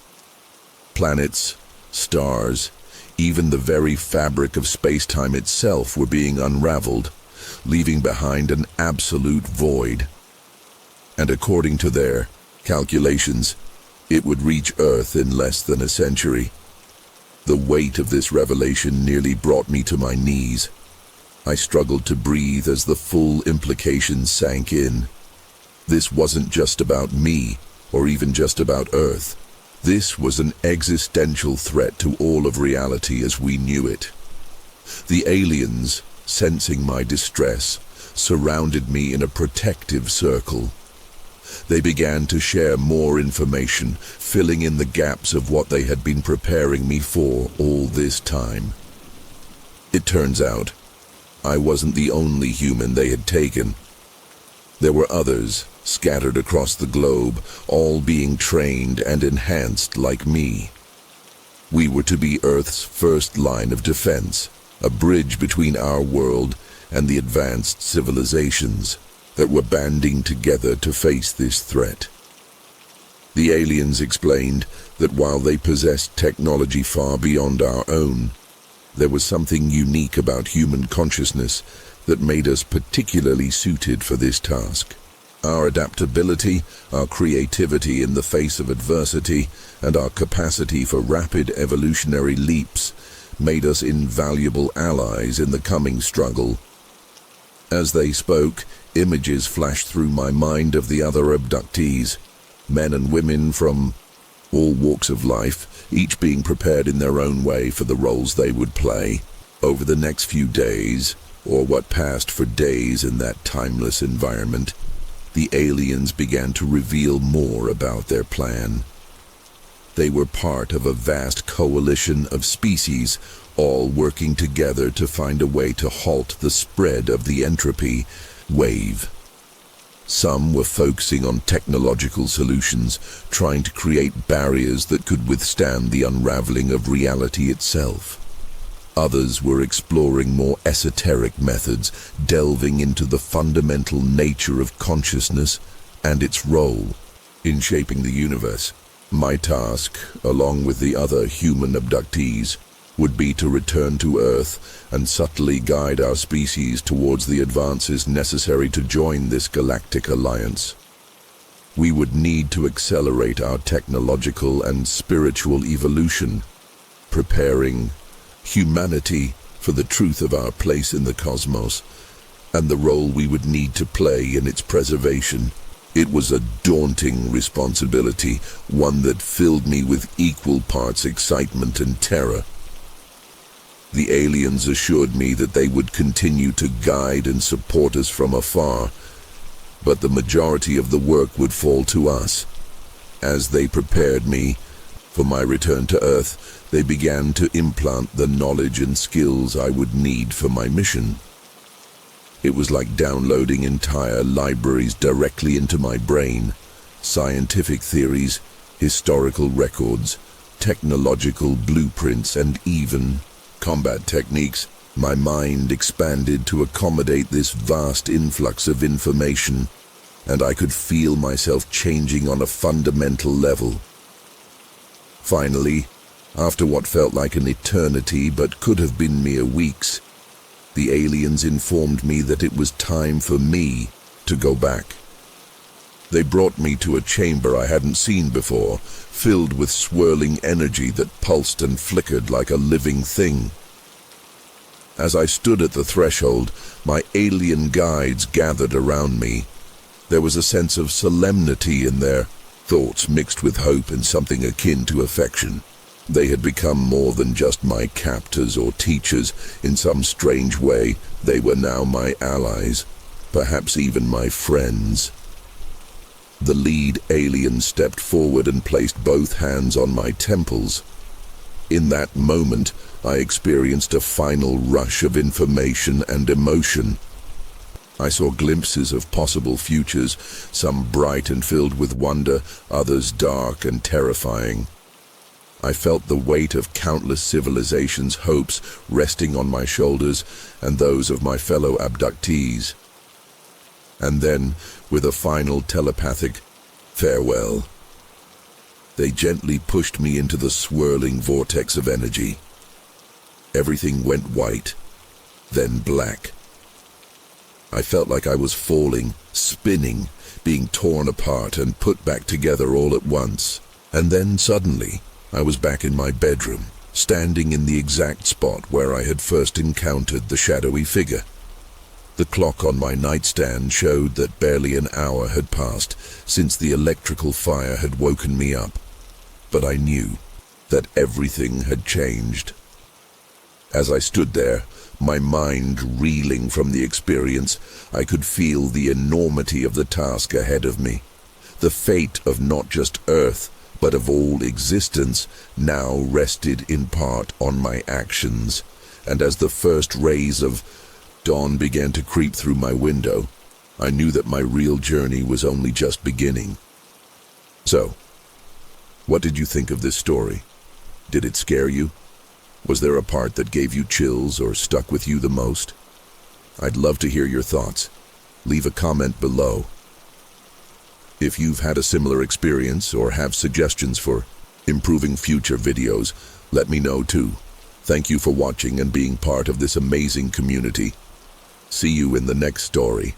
Planets, stars, even the very fabric of space-time itself were being unraveled, leaving behind an absolute void. And according to their calculations, it would reach Earth in less than a century. The weight of this revelation nearly brought me to my knees. I struggled to breathe as the full implications sank in. This wasn't just about me, or even just about Earth. This was an existential threat to all of reality as we knew it. The aliens, sensing my distress, surrounded me in a protective circle. They began to share more information, filling in the gaps of what they had been preparing me for all this time. It turns out, I wasn't the only human they had taken. There were others, scattered across the globe, all being trained and enhanced like me. We were to be Earth's first line of defense, a bridge between our world and the advanced civilizations that were banding together to face this threat. The aliens explained that while they possessed technology far beyond our own, there was something unique about human consciousness that made us particularly suited for this task. Our adaptability, our creativity in the face of adversity, and our capacity for rapid evolutionary leaps made us invaluable allies in the coming struggle. As they spoke, images flashed through my mind of the other abductees, men and women from all walks of life, each being prepared in their own way for the roles they would play. Over the next few days, or what passed for days in that timeless environment, the aliens began to reveal more about their plan. They were part of a vast coalition of species, all working together to find a way to halt the spread of the entropy wave. Some were focusing on technological solutions, trying to create barriers that could withstand the unraveling of reality itself. Others were exploring more esoteric methods, delving into the fundamental nature of consciousness and its role in shaping the universe. My task, along with the other human abductees, would be to return to Earth and subtly guide our species towards the advances necessary to join this galactic alliance. We would need to accelerate our technological and spiritual evolution, preparing humanity for the truth of our place in the cosmos and the role we would need to play in its preservation. It was a daunting responsibility, one that filled me with equal parts excitement and terror. The aliens assured me that they would continue to guide and support us from afar, but the majority of the work would fall to us. As they prepared me, For my return to Earth, they began to implant the knowledge and skills I would need for my mission. It was like downloading entire libraries directly into my brain. Scientific theories, historical records, technological blueprints, and even combat techniques. My mind expanded to accommodate this vast influx of information, and I could feel myself changing on a fundamental level. Finally, after what felt like an eternity but could have been mere weeks, the aliens informed me that it was time for me to go back. They brought me to a chamber I hadn't seen before, filled with swirling energy that pulsed and flickered like a living thing. As I stood at the threshold, my alien guides gathered around me. There was a sense of solemnity in their thoughts mixed with hope and something akin to affection. They had become more than just my captors or teachers. In some strange way, they were now my allies, perhaps even my friends. The lead alien stepped forward and placed both hands on my temples. In that moment, I experienced a final rush of information and emotion. I saw glimpses of possible futures, some bright and filled with wonder, others dark and terrifying. I felt the weight of countless civilizations' hopes resting on my shoulders and those of my fellow abductees. And then, with a final telepathic farewell, they gently pushed me into the swirling vortex of energy. Everything went white, then black. I felt like I was falling, spinning, being torn apart and put back together all at once. And then suddenly, I was back in my bedroom, standing in the exact spot where I had first encountered the shadowy figure. The clock on my nightstand showed that barely an hour had passed since the electrical fire had woken me up, but I knew that everything had changed. As I stood there, my mind reeling from the experience, I could feel the enormity of the task ahead of me. The fate of not just Earth, but of all existence, now rested in part on my actions, and as the first rays of dawn began to creep through my window, I knew that my real journey was only just beginning. So, what did you think of this story? Did it scare you? Was there a part that gave you chills or stuck with you the most? I'd love to hear your thoughts. Leave a comment below. If you've had a similar experience or have suggestions for improving future videos, let me know too. Thank you for watching and being part of this amazing community. See you in the next story.